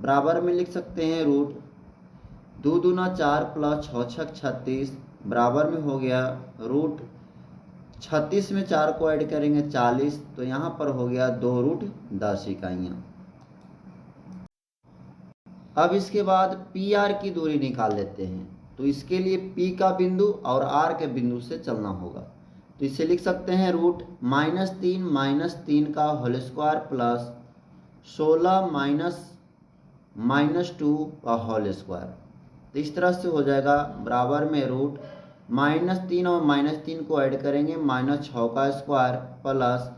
बराबर में लिख सकते हैं रूट 2 दूना 4 प्लस 6 छक 36 बराबर में हो गया रूट 36 में 4 को ऐड करेंगे 40, तो यहाँ पर हो गया 2 रूट 10 इकाइयाँ। अब इसके बाद पी आर की दूरी निकाल लेते हैं, तो इसके लिए पी का बिंदु और आर के बिंदु से चलना होगा। तो इसे लिख सकते हैं रूट -3 का होल स्क्वायर प्लस 16 -2 का होल स्क्वायर। तो इस तरह से हो जाएगा बराबर में रूट -3 और -3 को ऐड करेंगे -6 का square plus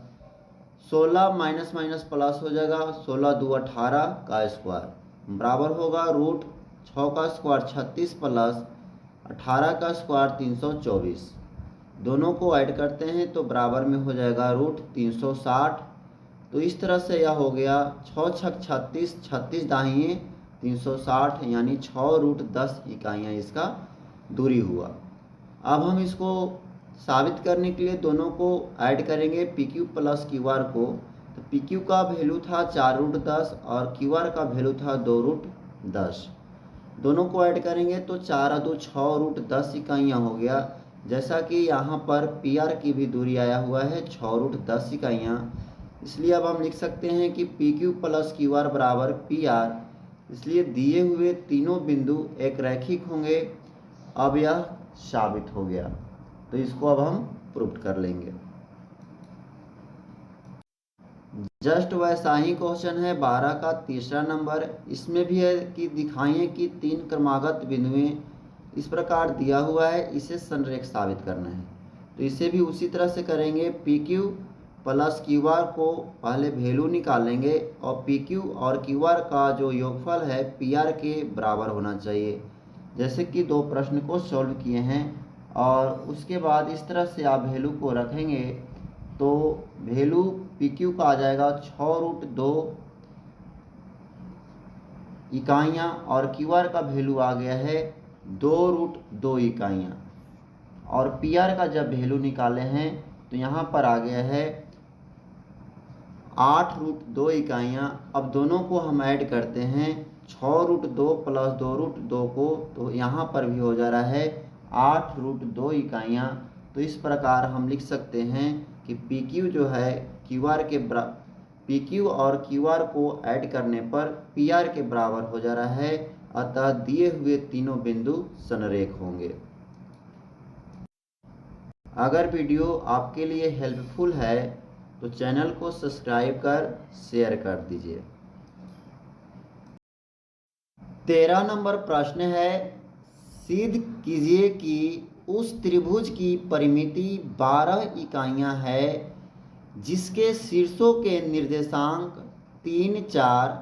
16 minus minus plus हो जाएगा 16 2 18 का स्क्वायर बराबर होगा रूट 6 का स्क्वायर 36 प्लस 18 का स्क्वायर 324। दोनों को ऐड करते हैं तो बराबर में हो जाएगा रूट 360। तो इस तरह से यह हो गया 6 छक 36, 36 दाहिने 360, यानी 6 रूट 10 इकाइयाँ इसका दूरी हुआ। अब हम इसको साबित करने के लिए दोनों को ऐड करेंगे P Q plus Q R को। तो पी क्यू का वैल्यू था 4 रूट 10 और क्यू आर का वैल्यू था 2 रूट 10। दोनों को ऐड करेंगे तो 4 और 2 6 रूट 10 इकाइयाँ हो गया। जैसा कि यहाँ पर पी आर की भी दूरी आया हुआ है 6 रूट 10 इकाइयाँ, इसलिए अब हम लिख सकते हैं कि P Q plus Q R बराबर पी आर। इसलिए दिए हुए तीनों बिंदु एक रैखिक होंगे। अब यह साबित हो गया, तो इसको अब हम प्रूफ कर लेंगे। जस्ट वैसा ही क्वेश्चन है 12 का तीसरा नंबर। इसमें भी है कि दिखाइए कि 3 क्रमागत बिंदुएं इस प्रकार दिया हुआ है, इसे संरेख साबित करना है। तो इसे भी उसी तरह से करेंगे। P Q plus Q R को पहले वैल्यू निकालेंगे और पी क्यू और क्यू आर का जो योगफल है पी आर के बराबर होना चाहिए, जैसे कि 2 प्रश्न को सॉल्व किए हैं। और उसके बाद इस तरह से आप वैल्यू को रखेंगे तो वैल्यू पी क्यू का आ जाएगा 6 रूट 2 इकाइयाँ और क्यू आर का वैल्यू आ गया है 2 रूट 2 इकाइयाँ। और पी आर का जब वैल्यू निकाले हैं तो यहाँ पर आ गया है 8 रूट 2 इकाइयाँ। अब दोनों को हम ऐड करते हैं 6 रूट 2 प्लस 2 रूट 2 को, तो यहाँ पर भी हो जा रहा है 8 रूट 2 इकाइयाँ। तो इस प्रकार हम लिख सकते हैं कि पी क्यू जो है क्यू आर के पी क्यू और क्यू आर को ऐड करने पर पी आर के बराबर हो जा रहा है। अतः दिए हुए तीनों बिंदु संरेख होंगे। अगर वीडियो आपके लिए हेल्पफुल है तो चैनल को सब्सक्राइब कर शेयर कर दीजिए। 13 नंबर प्रश्न है, सिद्ध कीजिए कि उस त्रिभुज की परिमिति 12 इकाइयाँ है जिसके शीर्षों के निर्देशांक 3 4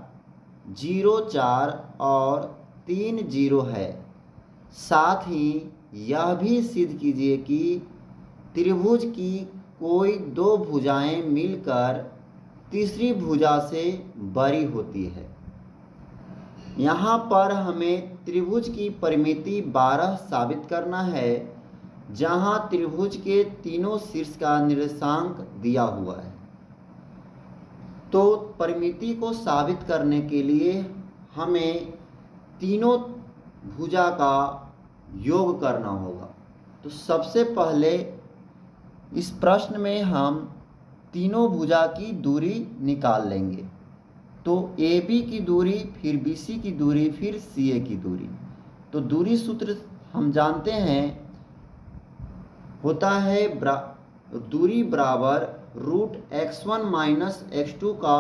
0 4 और 3 0 है। साथ ही यह भी सिद्ध कीजिए कि त्रिभुज की कोई 2 भुजाएं मिलकर तीसरी भुजा से बड़ी होती है। यहाँ पर हमें त्रिभुज की परिमिति 12 साबित करना है, जहाँ त्रिभुज के तीनों शीर्ष का निर्देशांक दिया हुआ है। तो परिमिति को साबित करने के लिए हमें तीनों भुजा का योग करना होगा। तो सबसे पहले इस प्रश्न में हम तीनों भुजा की दूरी निकाल लेंगे। तो ए बी की दूरी, फिर बी सी की दूरी, फिर सी ए की दूरी। तो दूरी सूत्र हम जानते हैं होता है दूरी बराबर रूट x1 माइनस x2 का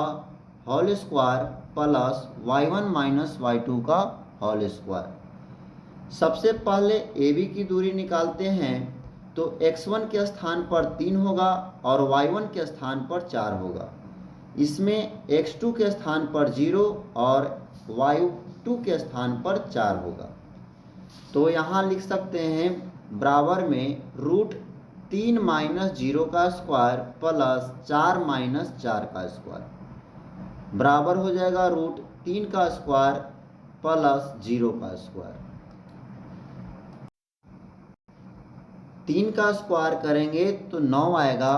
whole square plus y1 minus y2 का होल स्क्वायर। सबसे पहले ए बी की दूरी निकालते हैं, तो x1 के स्थान पर 3 होगा और y1 के स्थान पर 4 होगा। इसमें x2 के स्थान पर 0 और y2 के स्थान पर 4 होगा। तो यहाँ लिख सकते हैं बराबर में रूट 3 माइनस 0 का स्क्वायर प्लस 4 माइनस 4 का स्क्वायर बराबर हो जाएगा रूट 3 का स्क्वायर प्लस 0 का स्क्वायर। 3 का स्क्वायर करेंगे तो 9 आएगा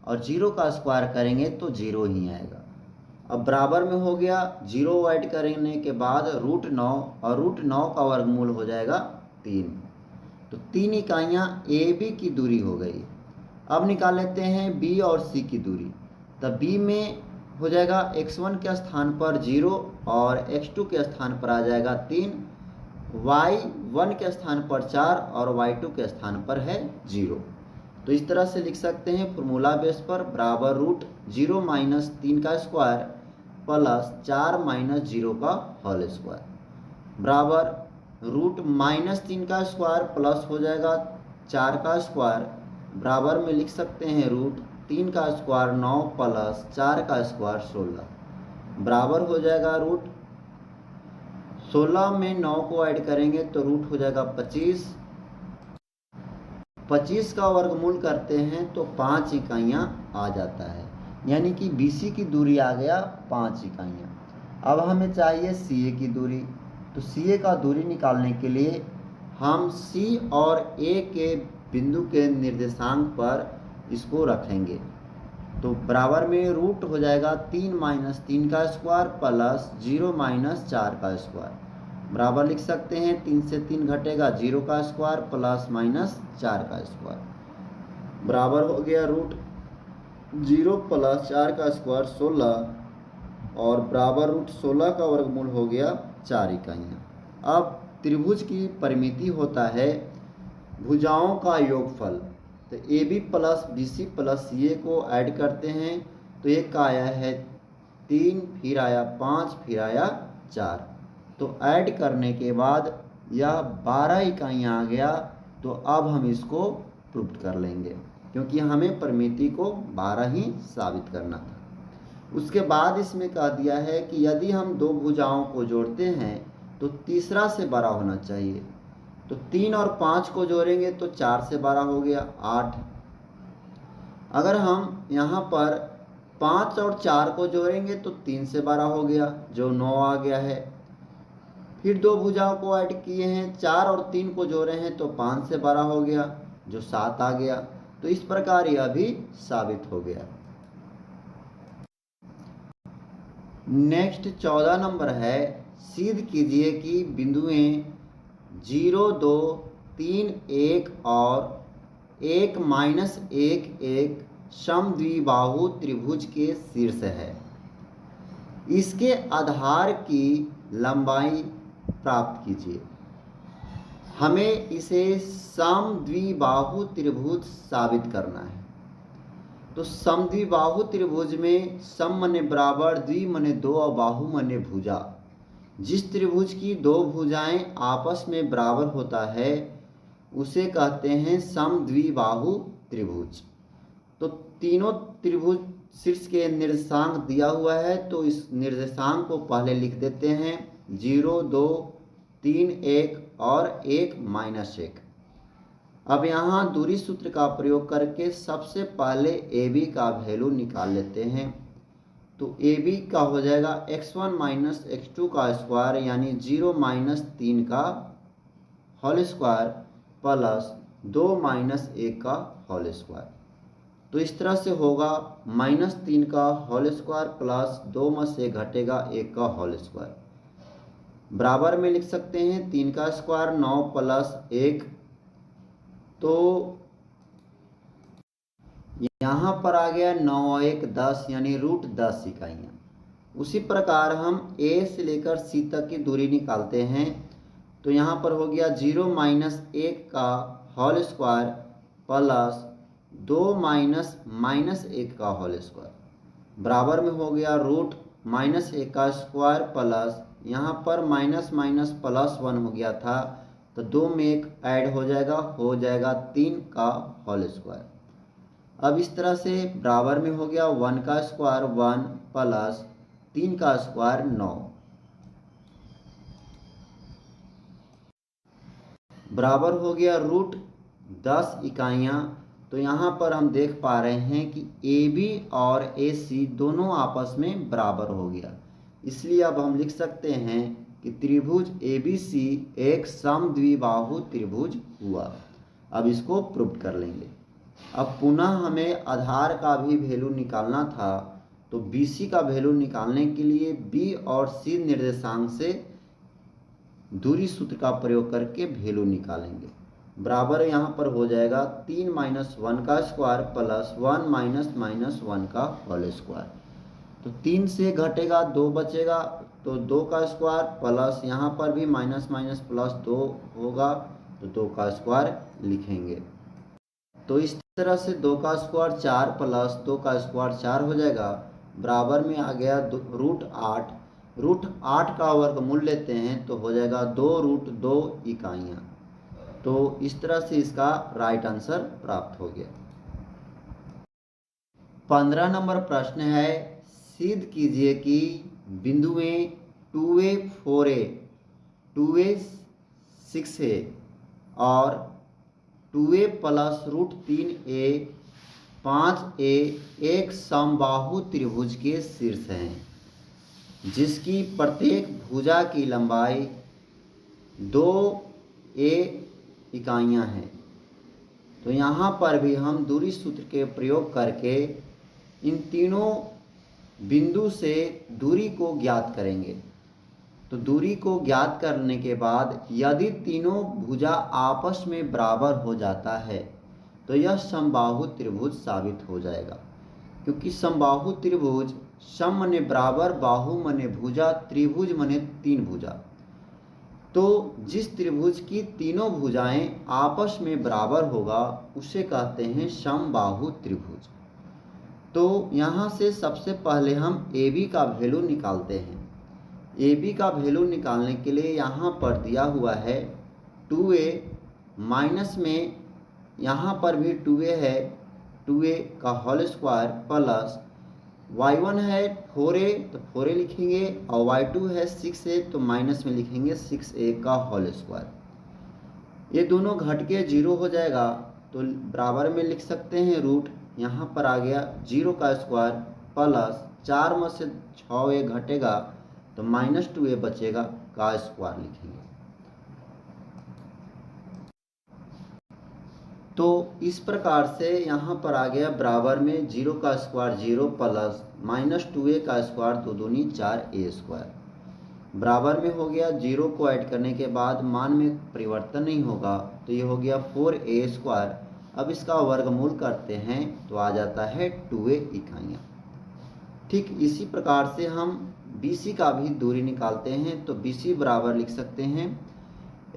और 0 का स्क्वायर करेंगे तो 0 ही आएगा। अब बराबर में हो गया, 0 ऐड करने के बाद √9 और √9 का वर्गमूल हो जाएगा 3। तो 3 इकाइयाँ ए बी की दूरी हो गई। अब निकाल लेते हैं बी और सी की दूरी। तब बी में हो जाएगा x1 के स्थान पर 0 और x2 के स्थान पर आ जाएगा 3, y1 के स्थान पर 4 और y2 के स्थान पर है 0। तो इस तरह से लिख सकते हैं फॉर्मूला बेस पर, बराबर √0 माइनस 3 का स्क्वायर प्लस 4 माइनस 0 का होल स्क्वायर बराबर √-3 का स्क्वायर प्लस हो जाएगा 4 का स्क्वायर बराबर में लिख सकते हैं √3 का स्क्वायर 9 प्लस 4 का स्क्वायर 16 बराबर हो जाएगा √16 में 9 को ऐड करेंगे तो रूट हो जाएगा 25। 25 का वर्गमूल करते हैं तो 5 इकाइयाँ आ जाता है, यानी कि BC की दूरी आ गया 5 इकाइयाँ। अब हमें चाहिए CA की दूरी। तो CA का दूरी निकालने के लिए हम C और A के बिंदु के निर्देशांक पर इसको रखेंगे। तो बराबर में रूट हो जाएगा 3 माइनस 3 का स्क्वायर प्लस 0 माइनस 4 का स्क्वायर बराबर लिख सकते हैं 3 से 3 घटेगा 0 का स्क्वायर प्लस माइनस 4 का स्क्वायर बराबर हो गया √0 प्लस 4 का स्क्वायर 16 और बराबर √16 का वर्गमूल हो गया 4 इकाइयाँ। अब त्रिभुज की परिमिति होता है भुजाओं का योगफल। तो AB plus BC plus CA को ऐड करते हैं तो एक आया है 3, फिर आया 5, फिर आया 4। तो ऐड करने के बाद यह 12 इकाइयाँ आ गया। तो अब हम इसको प्रूव कर लेंगे, क्योंकि हमें परिमिति को 12 ही साबित करना था। उसके बाद इसमें कह दिया है कि यदि हम दो भुजाओं को जोड़ते हैं तो तीसरा से बड़ा होना चाहिए। तो 3 और 5 को जोड़ेंगे तो 4 से बड़ा हो गया 8। अगर हम यहाँ पर 5 और 4 को जोड़ेंगे तो 3 से बड़ा हो गया, जो 9 आ गया है। फिर दो भुजाओं को ऐड किए हैं, 4 और 3 को जोड़े हैं तो 5 से बड़ा हो गया, जो 7 आ गया। तो इस प्रकार यह भी साबित हो गया। नेक्स्ट 14 नंबर है, सिद्ध कीजिए कि बिंदुएं 0, 2, 3, 1 और 1, -1, 1 समद्विबाहु त्रिभुज के शीर्ष है। इसके आधार की लंबाई प्राप्त कीजिए। हमें इसे समद्विबाहु त्रिभुज साबित करना है। तो समद्विबाहु त्रिभुज में सम माने बराबर, द्वि माने 2 और बाहु माने भुजा। जिस त्रिभुज की दो भुजाएं आपस में बराबर होता है उसे कहते हैं समद्विबाहु त्रिभुज। तो तीनों त्रिभुज शीर्ष के निर्देशांक दिया हुआ है, तो इस निर्देशांक को पहले लिख देते हैं 0, 2, 3, 1 और 1, -1। अब यहाँ दूरी सूत्र का प्रयोग करके सबसे पहले AB का वैल्यू निकाल लेते हैं। तो AB का हो जाएगा x1 माइनस x2 का स्क्वायर, यानी 0 - 3 का होल स्क्वायर प्लस 2 - 1 का होल स्क्वायर। तो इस तरह से होगा -3 का होल स्क्वायर प्लस 2 में से घटेगा 1 का होल स्क्वायर बराबर में लिख सकते हैं 3 का स्क्वायर 9 प्लस 1। तो यहाँ पर आ गया 9 और 1 10, यानी √10 इकाइयाँ। उसी प्रकार हम A से लेकर C तक की दूरी निकालते हैं। तो यहाँ पर हो गया 0 - 1 का होल स्क्वायर प्लस 2 -1 का होल स्क्वायर बराबर में हो गया √-1 का स्क्वायर प्लस, यहाँ पर माइनस प्लस 1 हो गया था तो 2 में 1 ऐड हो जाएगा 3 का होल स्क्वायर। अब इस तरह से बराबर में हो गया 1 का स्क्वायर 1 प्लस 3 का स्क्वायर 9 बराबर हो गया √10 इकाइयाँ। तो यहाँ पर हम देख पा रहे हैं कि AB और AC दोनों आपस में बराबर हो गया, इसलिए अब हम लिख सकते हैं कि त्रिभुज ABC एक समद्विबाहु त्रिभुज हुआ। अब इसको प्रूव कर लेंगे। अब पुनः हमें आधार का भी वैल्यू निकालना था, तो BC का वैल्यू निकालने के लिए B और C निर्देशांक से दूरी सूत्र का प्रयोग करके वैल्यू निकालेंगे। बराबर यहाँ पर हो जाएगा 3 - 1 का स्क्वायर प्लस 1 - 1 का होल स्क्वायर। तो 3 से घटेगा 2 बचेगा, तो 2 का स्क्वायर प्लस यहाँ पर भी माइनस माइनस प्लस 2 होगा, तो 2 का स्क्वायर लिखेंगे। तो इस तरह से 2 का स्क्वायर 4 प्लस 2 का स्क्वायर 4 हो जाएगा। बराबर में आ गया √8। √8 का वर्गमूल लेते हैं तो हो जाएगा 2√2 इकाइयाँ। तो इस तरह से इसका राइट आंसर प्राप्त हो गया। 15 नंबर प्रश्न है, सिद्ध कीजिए कि बिंदुएं 2a 4a 2a 6a और 2a प्लस √3a 5a एक समबाहु त्रिभुज के शीर्ष हैं, जिसकी प्रत्येक भुजा की लंबाई 2a इकाइयाँ हैं। तो यहाँ पर भी हम दूरी सूत्र के प्रयोग करके इन तीनों बिंदु से दूरी को ज्ञात करेंगे। तो दूरी को ज्ञात करने के बाद यदि तीनों भुजा आपस में बराबर हो जाता है तो यह समबाहु त्रिभुज साबित हो जाएगा, क्योंकि समबाहु त्रिभुज सम मने बराबर, बाहु मने भुजा, त्रिभुज मने 3 भुजा। तो जिस त्रिभुज की तीनों भुजाएं आपस में बराबर होगा उसे कहते हैं समबाहु त्रिभुज। तो यहाँ से सबसे पहले हम AB का वैल्यू निकालते हैं। AB का वैल्यू निकालने के लिए यहाँ पर दिया हुआ है 2a माइनस में यहाँ पर भी 2a है, 2a का होल स्क्वायर प्लस y1 है 4a तो 4a लिखेंगे और y2 है 6a तो माइनस में लिखेंगे 6a का होल स्क्वायर। ये दोनों घट के 0 हो जाएगा, तो बराबर में लिख सकते हैं रूट, यहाँ पर आ गया 0 का स्क्वायर प्लस 4 में से 6a घटेगा तो -2a बचेगा का स्क्वायर लिखेंगे। तो इस प्रकार से यहाँ पर आ गया बराबर में 0 का स्क्वायर 0 प्लस -2a का स्क्वायर 2 दूनी 4a स्क्वायर। बराबर में हो गया, 0 को ऐड करने के बाद मान में परिवर्तन नहीं होगा, तो ये हो गया 4a स्क्वायर। अब इसका वर्गमूल करते हैं तो आ जाता है 2a इकाइयाँ। ठीक इसी प्रकार से हम BC का भी दूरी निकालते हैं। तो BC बराबर लिख सकते हैं,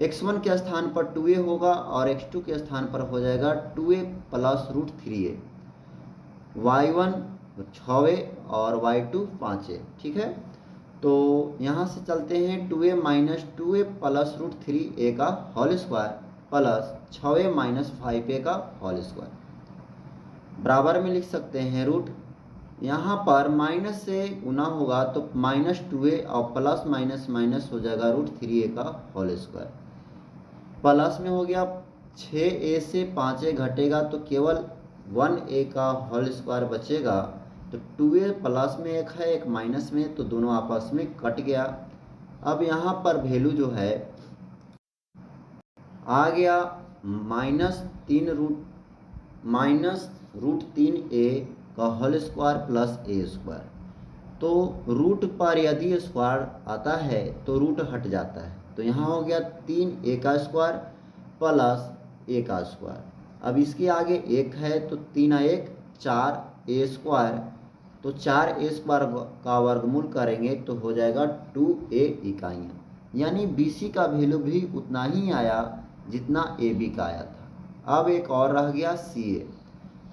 x1 के स्थान पर 2a होगा और x2 के स्थान पर हो जाएगा 2a plus √3a, y1 6a और y2 5a। ठीक है, तो यहाँ से चलते हैं 2a minus 2a plus √3a का whole square plus 6a minus 5a का होल स्क्वायर। बराबर में लिख सकते हैं रूट, यहाँ पर माइनस से गुना होगा तो -2a और प्लस माइनस माइनस हो जाएगा √3a का होल स्क्वायर। प्लस में हो गया 6a से 5a घटेगा तो केवल 1a का होल स्क्वायर बचेगा। तो 2a प्लस में एक है एक माइनस में, तो दोनों आपस में कट गया। अब यहाँ पर वैल्यू जो है आ गया -√3a का whole square plus a square. तो रूट पर यदि स्क्वायर आता है तो रूट हट जाता है, तो यहाँ हो गया 3a का स्क्वायर प्लस a का स्क्वायर। अब इसके आगे 1 है तो 3 1 4a स्क्वायर, तो 4a स्क्वायर का वर्गमूल करेंगे तो हो जाएगा 2a इकाइयाँ। यानी BC का वैल्यू भी उतना ही आया जितना AB का आया था। अब एक और रह गया CA।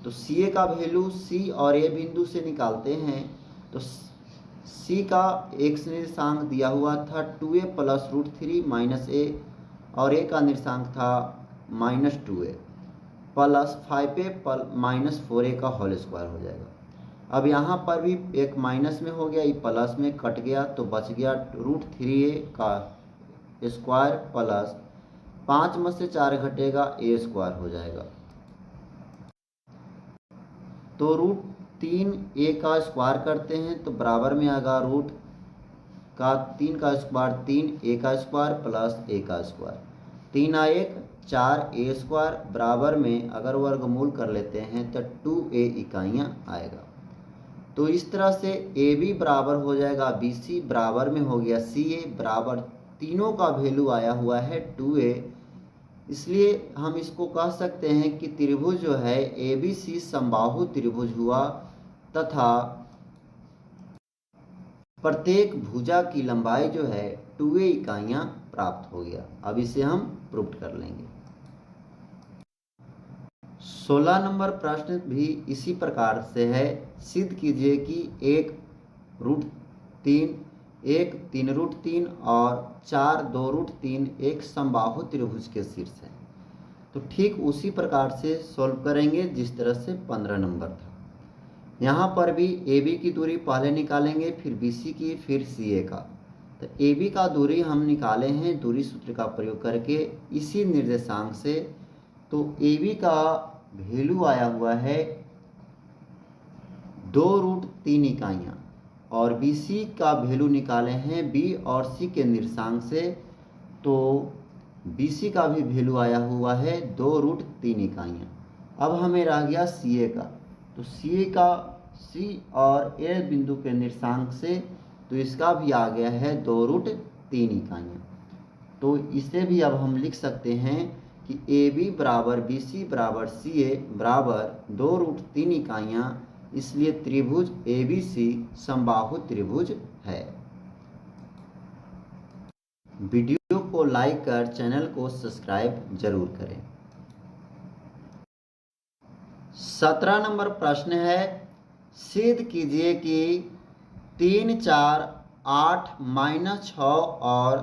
तो CA का वैल्यू C और A बिंदु से निकालते हैं। तो C का x निर्देशांक दिया हुआ था 2a प्लस √3 माइनस a और a का निर्देशांक था -2a plus 5a minus 4a का होल स्क्वायर हो जाएगा। अब यहाँ पर भी एक माइनस में हो गया, ये प्लस में कट गया तो बच गया √3a का स्क्वायर प्लस 5 में से 4 घटेगा a स्क्वायर हो जाएगा। तो √3a का स्क्वायर करते हैं तो बराबर में आएगा रूट का 3 का स्क्वायर 3a का स्क्वायर प्लस a का स्क्वायर। 3 1 4a² बराबर में अगर वर्गमूल कर लेते हैं तो 2a इकाइयाँ आएगा। तो इस तरह से AB बराबर हो जाएगा BC, बराबर में हो गया CA, बराबर तीनों का वैल्यू आया हुआ है 2a। इसलिए हम इसको कह सकते हैं कि त्रिभुज जो है ABC समबाहु त्रिभुज हुआ तथा प्रत्येक भुजा की लंबाई जो है 2a इकाइयाँ प्राप्त हो गया। अब इसे हम प्रूफ कर लेंगे। 16 नंबर प्रश्न भी इसी प्रकार से है। सिद्ध कीजिए कि 1√3, 1 3√3 और 4 2√3 एक समबाहु त्रिभुज के शीर्ष है। तो ठीक उसी प्रकार से सॉल्व करेंगे जिस तरह से 15 नंबर था। यहाँ पर भी AB की दूरी पहले निकालेंगे, फिर BC की, फिर CA का। तो AB का दूरी हम निकाले हैं दूरी सूत्र का प्रयोग करके इसी निर्देशांक से। तो AB का वैल्यू आया हुआ है 2√3 इकाइयाँ और BC का वैल्यू निकाले हैं B और C के निर्देशांक से। तो BC का भी वैल्यू आया हुआ है 2√3 इकाइयाँ। अब हमें रह गया CA का। तो CA का C और A बिंदु के निर्देशांक से, तो इसका भी आ गया है 2√3 इकाइयाँ। तो इसे भी अब हम लिख सकते हैं कि AB बराबर BC बराबर CA बराबर 2√3 इकाइयाँ, इसलिए त्रिभुज ABC समबाहु त्रिभुज है। वीडियो को लाइक कर चैनल को सब्सक्राइब जरूर करें। 17 नंबर प्रश्न है। सिद्ध कीजिए कि 3 4 8 -6 और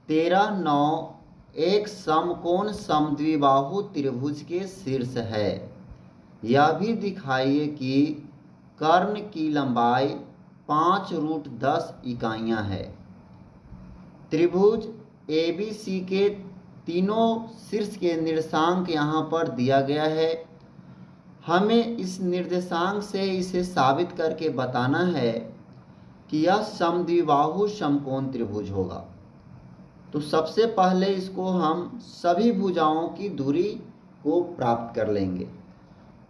13 9 एक समकोण समद्विबाहु त्रिभुज के शीर्ष है। यह भी दिखाइए कि कर्ण की लंबाई 5√10 इकाइयाँ है। त्रिभुज ABC के तीनों शीर्ष के निर्देशांक यहाँ पर दिया गया है। हमें इस निर्देशांक से इसे साबित करके बताना है कि यह समद्विबाहु समकोण त्रिभुज होगा। तो सबसे पहले इसको हम सभी भुजाओं की दूरी को प्राप्त कर लेंगे।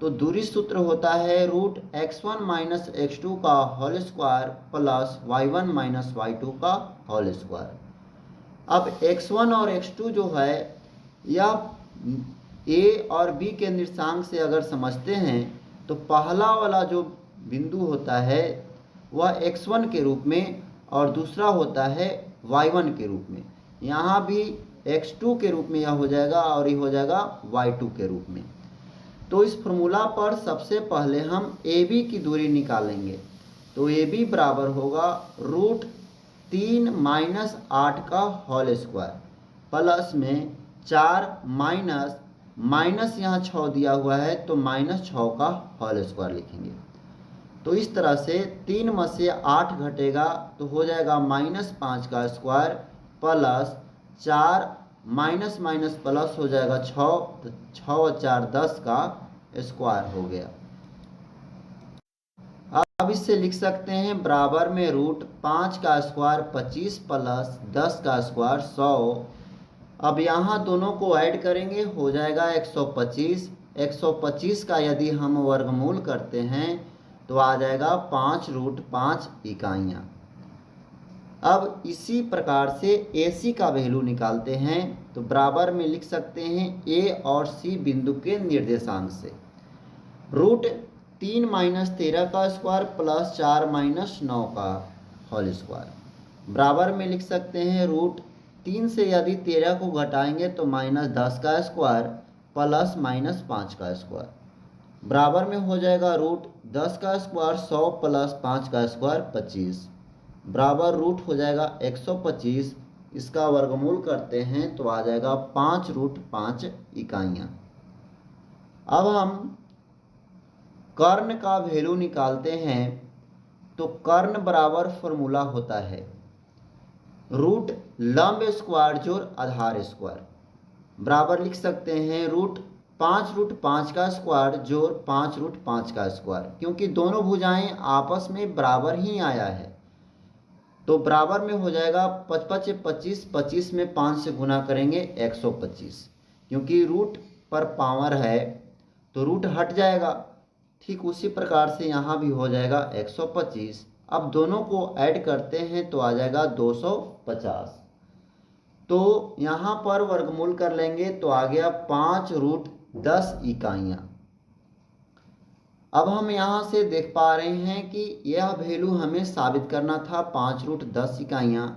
तो दूरी सूत्र होता है √x1 - x2 का whole square plus y1 - y2 का होल स्क्वायर। अब x1 और x2 जो है यह A और B के निर्देशांक से अगर समझते हैं तो पहला वाला जो बिंदु होता है वह x1 के रूप में और दूसरा होता है y1 के रूप में। यहाँ भी x2 के रूप में यह हो जाएगा और ये हो जाएगा y2 के रूप में। तो इस फॉर्मूला पर सबसे पहले हम AB की दूरी निकालेंगे। तो AB बराबर होगा √3 - 8 का होल स्क्वायर प्लस में 4 माइनस यहाँ 6 दिया हुआ है तो -6 का होल स्क्वायर लिखेंगे। तो इस तरह से 3 में से 8 घटेगा तो हो जाएगा -5 का स्क्वायर प्लस 4 माइनस प्लस हो जाएगा 6, तो 6 और 4 10 का स्क्वायर हो गया। अब इससे लिख सकते हैं बराबर में √5 का स्क्वायर 25 प्लस 10 का स्क्वायर 100। अब यहाँ दोनों को ऐड करेंगे हो जाएगा 125। 125 का यदि हम वर्गमूल करते हैं तो आ जाएगा 5√5 इकाइयाँ। अब इसी प्रकार से AC का वैल्यू निकालते हैं। तो बराबर में लिख सकते हैं A और C बिंदु के निर्देशांक से √3 - 13 का स्क्वायर प्लस 4 - 9 का होल स्क्वायर बराबर में लिख सकते हैं √3 से यदि 13 को घटाएंगे तो -10 का स्क्वायर प्लस -5 का स्क्वायर बराबर में हो जाएगा √10 का स्क्वायर 100 प्लस 5 का स्क्वायर 25 बराबर रूट हो जाएगा 125। इसका वर्गमूल करते हैं तो आ जाएगा 5√5 इकाइयाँ। अब हम कर्ण का वैल्यू निकालते हैं। तो कर्ण बराबर फॉर्मूला होता है रूट लंब स्क्वायर जोड़ आधार स्क्वायर बराबर लिख सकते हैं √5 का स्क्वायर जोड़ 5√5 का स्क्वायर, क्योंकि दोनों भुजाएं आपस में बराबर ही आया है। तो बराबर में हो जाएगा 55 25 25 में 5 से गुना करेंगे 125, क्योंकि रूट पर पावर है तो रूट हट जाएगा। ठीक उसी प्रकार से यहाँ भी हो जाएगा 125। अब दोनों को ऐड करते हैं तो आ जाएगा 250। तो यहाँ पर वर्गमूल कर लेंगे तो आ गया 5√10 इकाइयाँ। अब हम यहाँ से देख पा रहे हैं कि यह वैल्यू हमें साबित करना था 5√10 इकाइयाँ।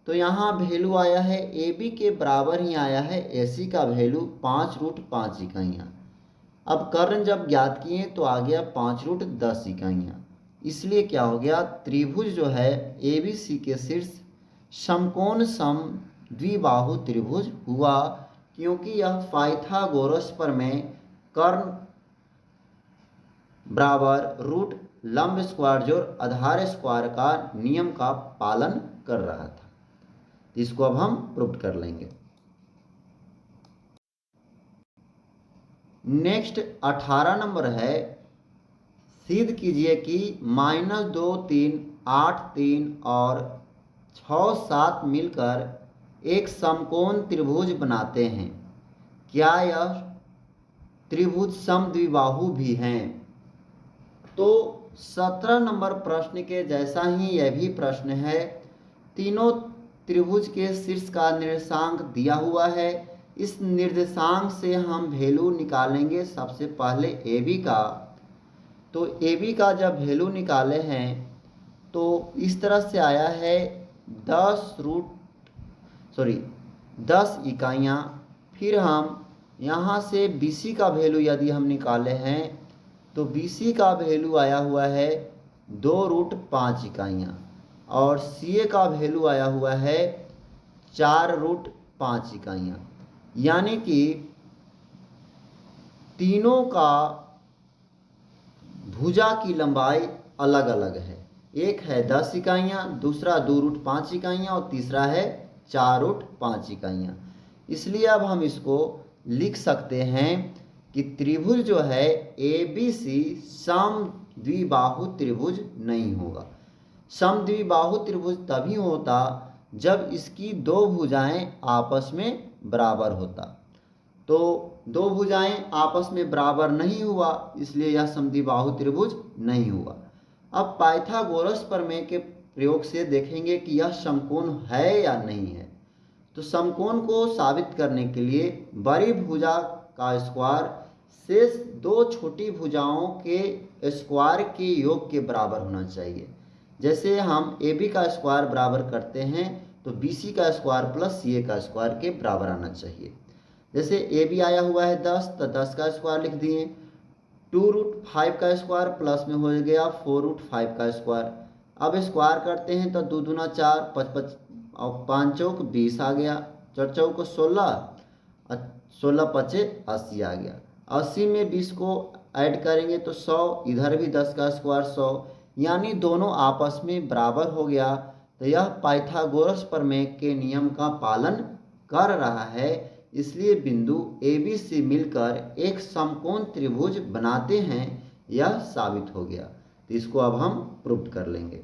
तो यहाँ वैल्यू आया है ए बी के बराबर ही आया है ए सी का वैल्यू 5√5 इकाइयाँ। अब कर्ण जब ज्ञात किए तो आ गया 5√10 इकाइयाँ। इसलिए क्या हो गया, त्रिभुज जो है ए बी सी के शीर्ष समकोण सम द्विबाहु त्रिभुज हुआ, क्योंकि यह पाइथागोरस प्रमेय कर्ण बराबर रूट लंब स्क्वायर जोड़ आधार स्क्वायर का नियम का पालन कर रहा था। इसको अब हम प्रूव कर लेंगे। नेक्स्ट 18 नंबर है, सिद्ध कीजिए कि -2, 3, 8, 3 और 6, 7 मिलकर एक समकोण त्रिभुज बनाते हैं। क्या यह त्रिभुज समद्विबाहु भी हैं? तो 17 नंबर प्रश्न के जैसा ही यह भी प्रश्न है। तीनों त्रिभुज के शीर्ष का निर्देशांक दिया हुआ है। इस निर्देशांक से हम वैल्यू निकालेंगे सबसे पहले ए बी का। तो ए बी का जब वैल्यू निकाले हैं तो इस तरह से आया है 10 इकाइयाँ। फिर हम यहाँ से बी सी का वैल्यू यदि हम निकाले हैं तो बी सी का वैल्यू आया हुआ है 2√5 इकाइयाँ और सी ए का वैल्यू आया हुआ है 4√5 इकाइयाँ। यानी कि तीनों का भुजा की लंबाई अलग अलग है। एक है 10 इकाइयाँ, दूसरा 2√5 इकाइयाँ और तीसरा है 4√5 इकाइयाँ। इसलिए अब हम इसको लिख सकते हैं कि त्रिभुज जो है ए बी सी समद्विबाहु त्रिभुज नहीं होगा। समद्विबाहु त्रिभुज तभी होता जब इसकी दो भुजाएं आपस में बराबर होता। तो दो भुजाएं आपस में बराबर नहीं हुआ, इसलिए यह समद्विबाहु त्रिभुज नहीं हुआ। अब पाइथागोरस प्रमेय के प्रयोग से देखेंगे कि यह समकोण है या नहीं है। तो समकोण को साबित करने के लिए बड़ी भुजा का स्क्वायर शेष दो छोटी भुजाओं के स्क्वायर के योग के बराबर होना चाहिए। जैसे हम ए बी का स्क्वायर बराबर करते हैं तो बी सी का स्क्वायर प्लस सी ए का स्क्वायर के बराबर आना चाहिए। जैसे ए बी आया हुआ है 10, तो 10 का स्क्वायर लिख दिए। 2√5 का स्क्वायर प्लस में हो गया 4√5 का स्क्वायर। अब स्क्वायर करते हैं तो 2 दूना 4, 5 और 5 चौक 20 आ गया, 4 चौक 16, 16 पचे 80 आ गया। 80 में 20 को ऐड करेंगे तो 100, इधर भी 10 का स्क्वायर 100, यानी दोनों आपस में बराबर हो गया। तो यह पाइथागोरस प्रमेय के नियम का पालन कर रहा है। इसलिए बिंदु ए बी सी मिलकर एक समकोण त्रिभुज बनाते हैं, यह साबित हो गया। तो इसको अब हम प्रूव कर लेंगे।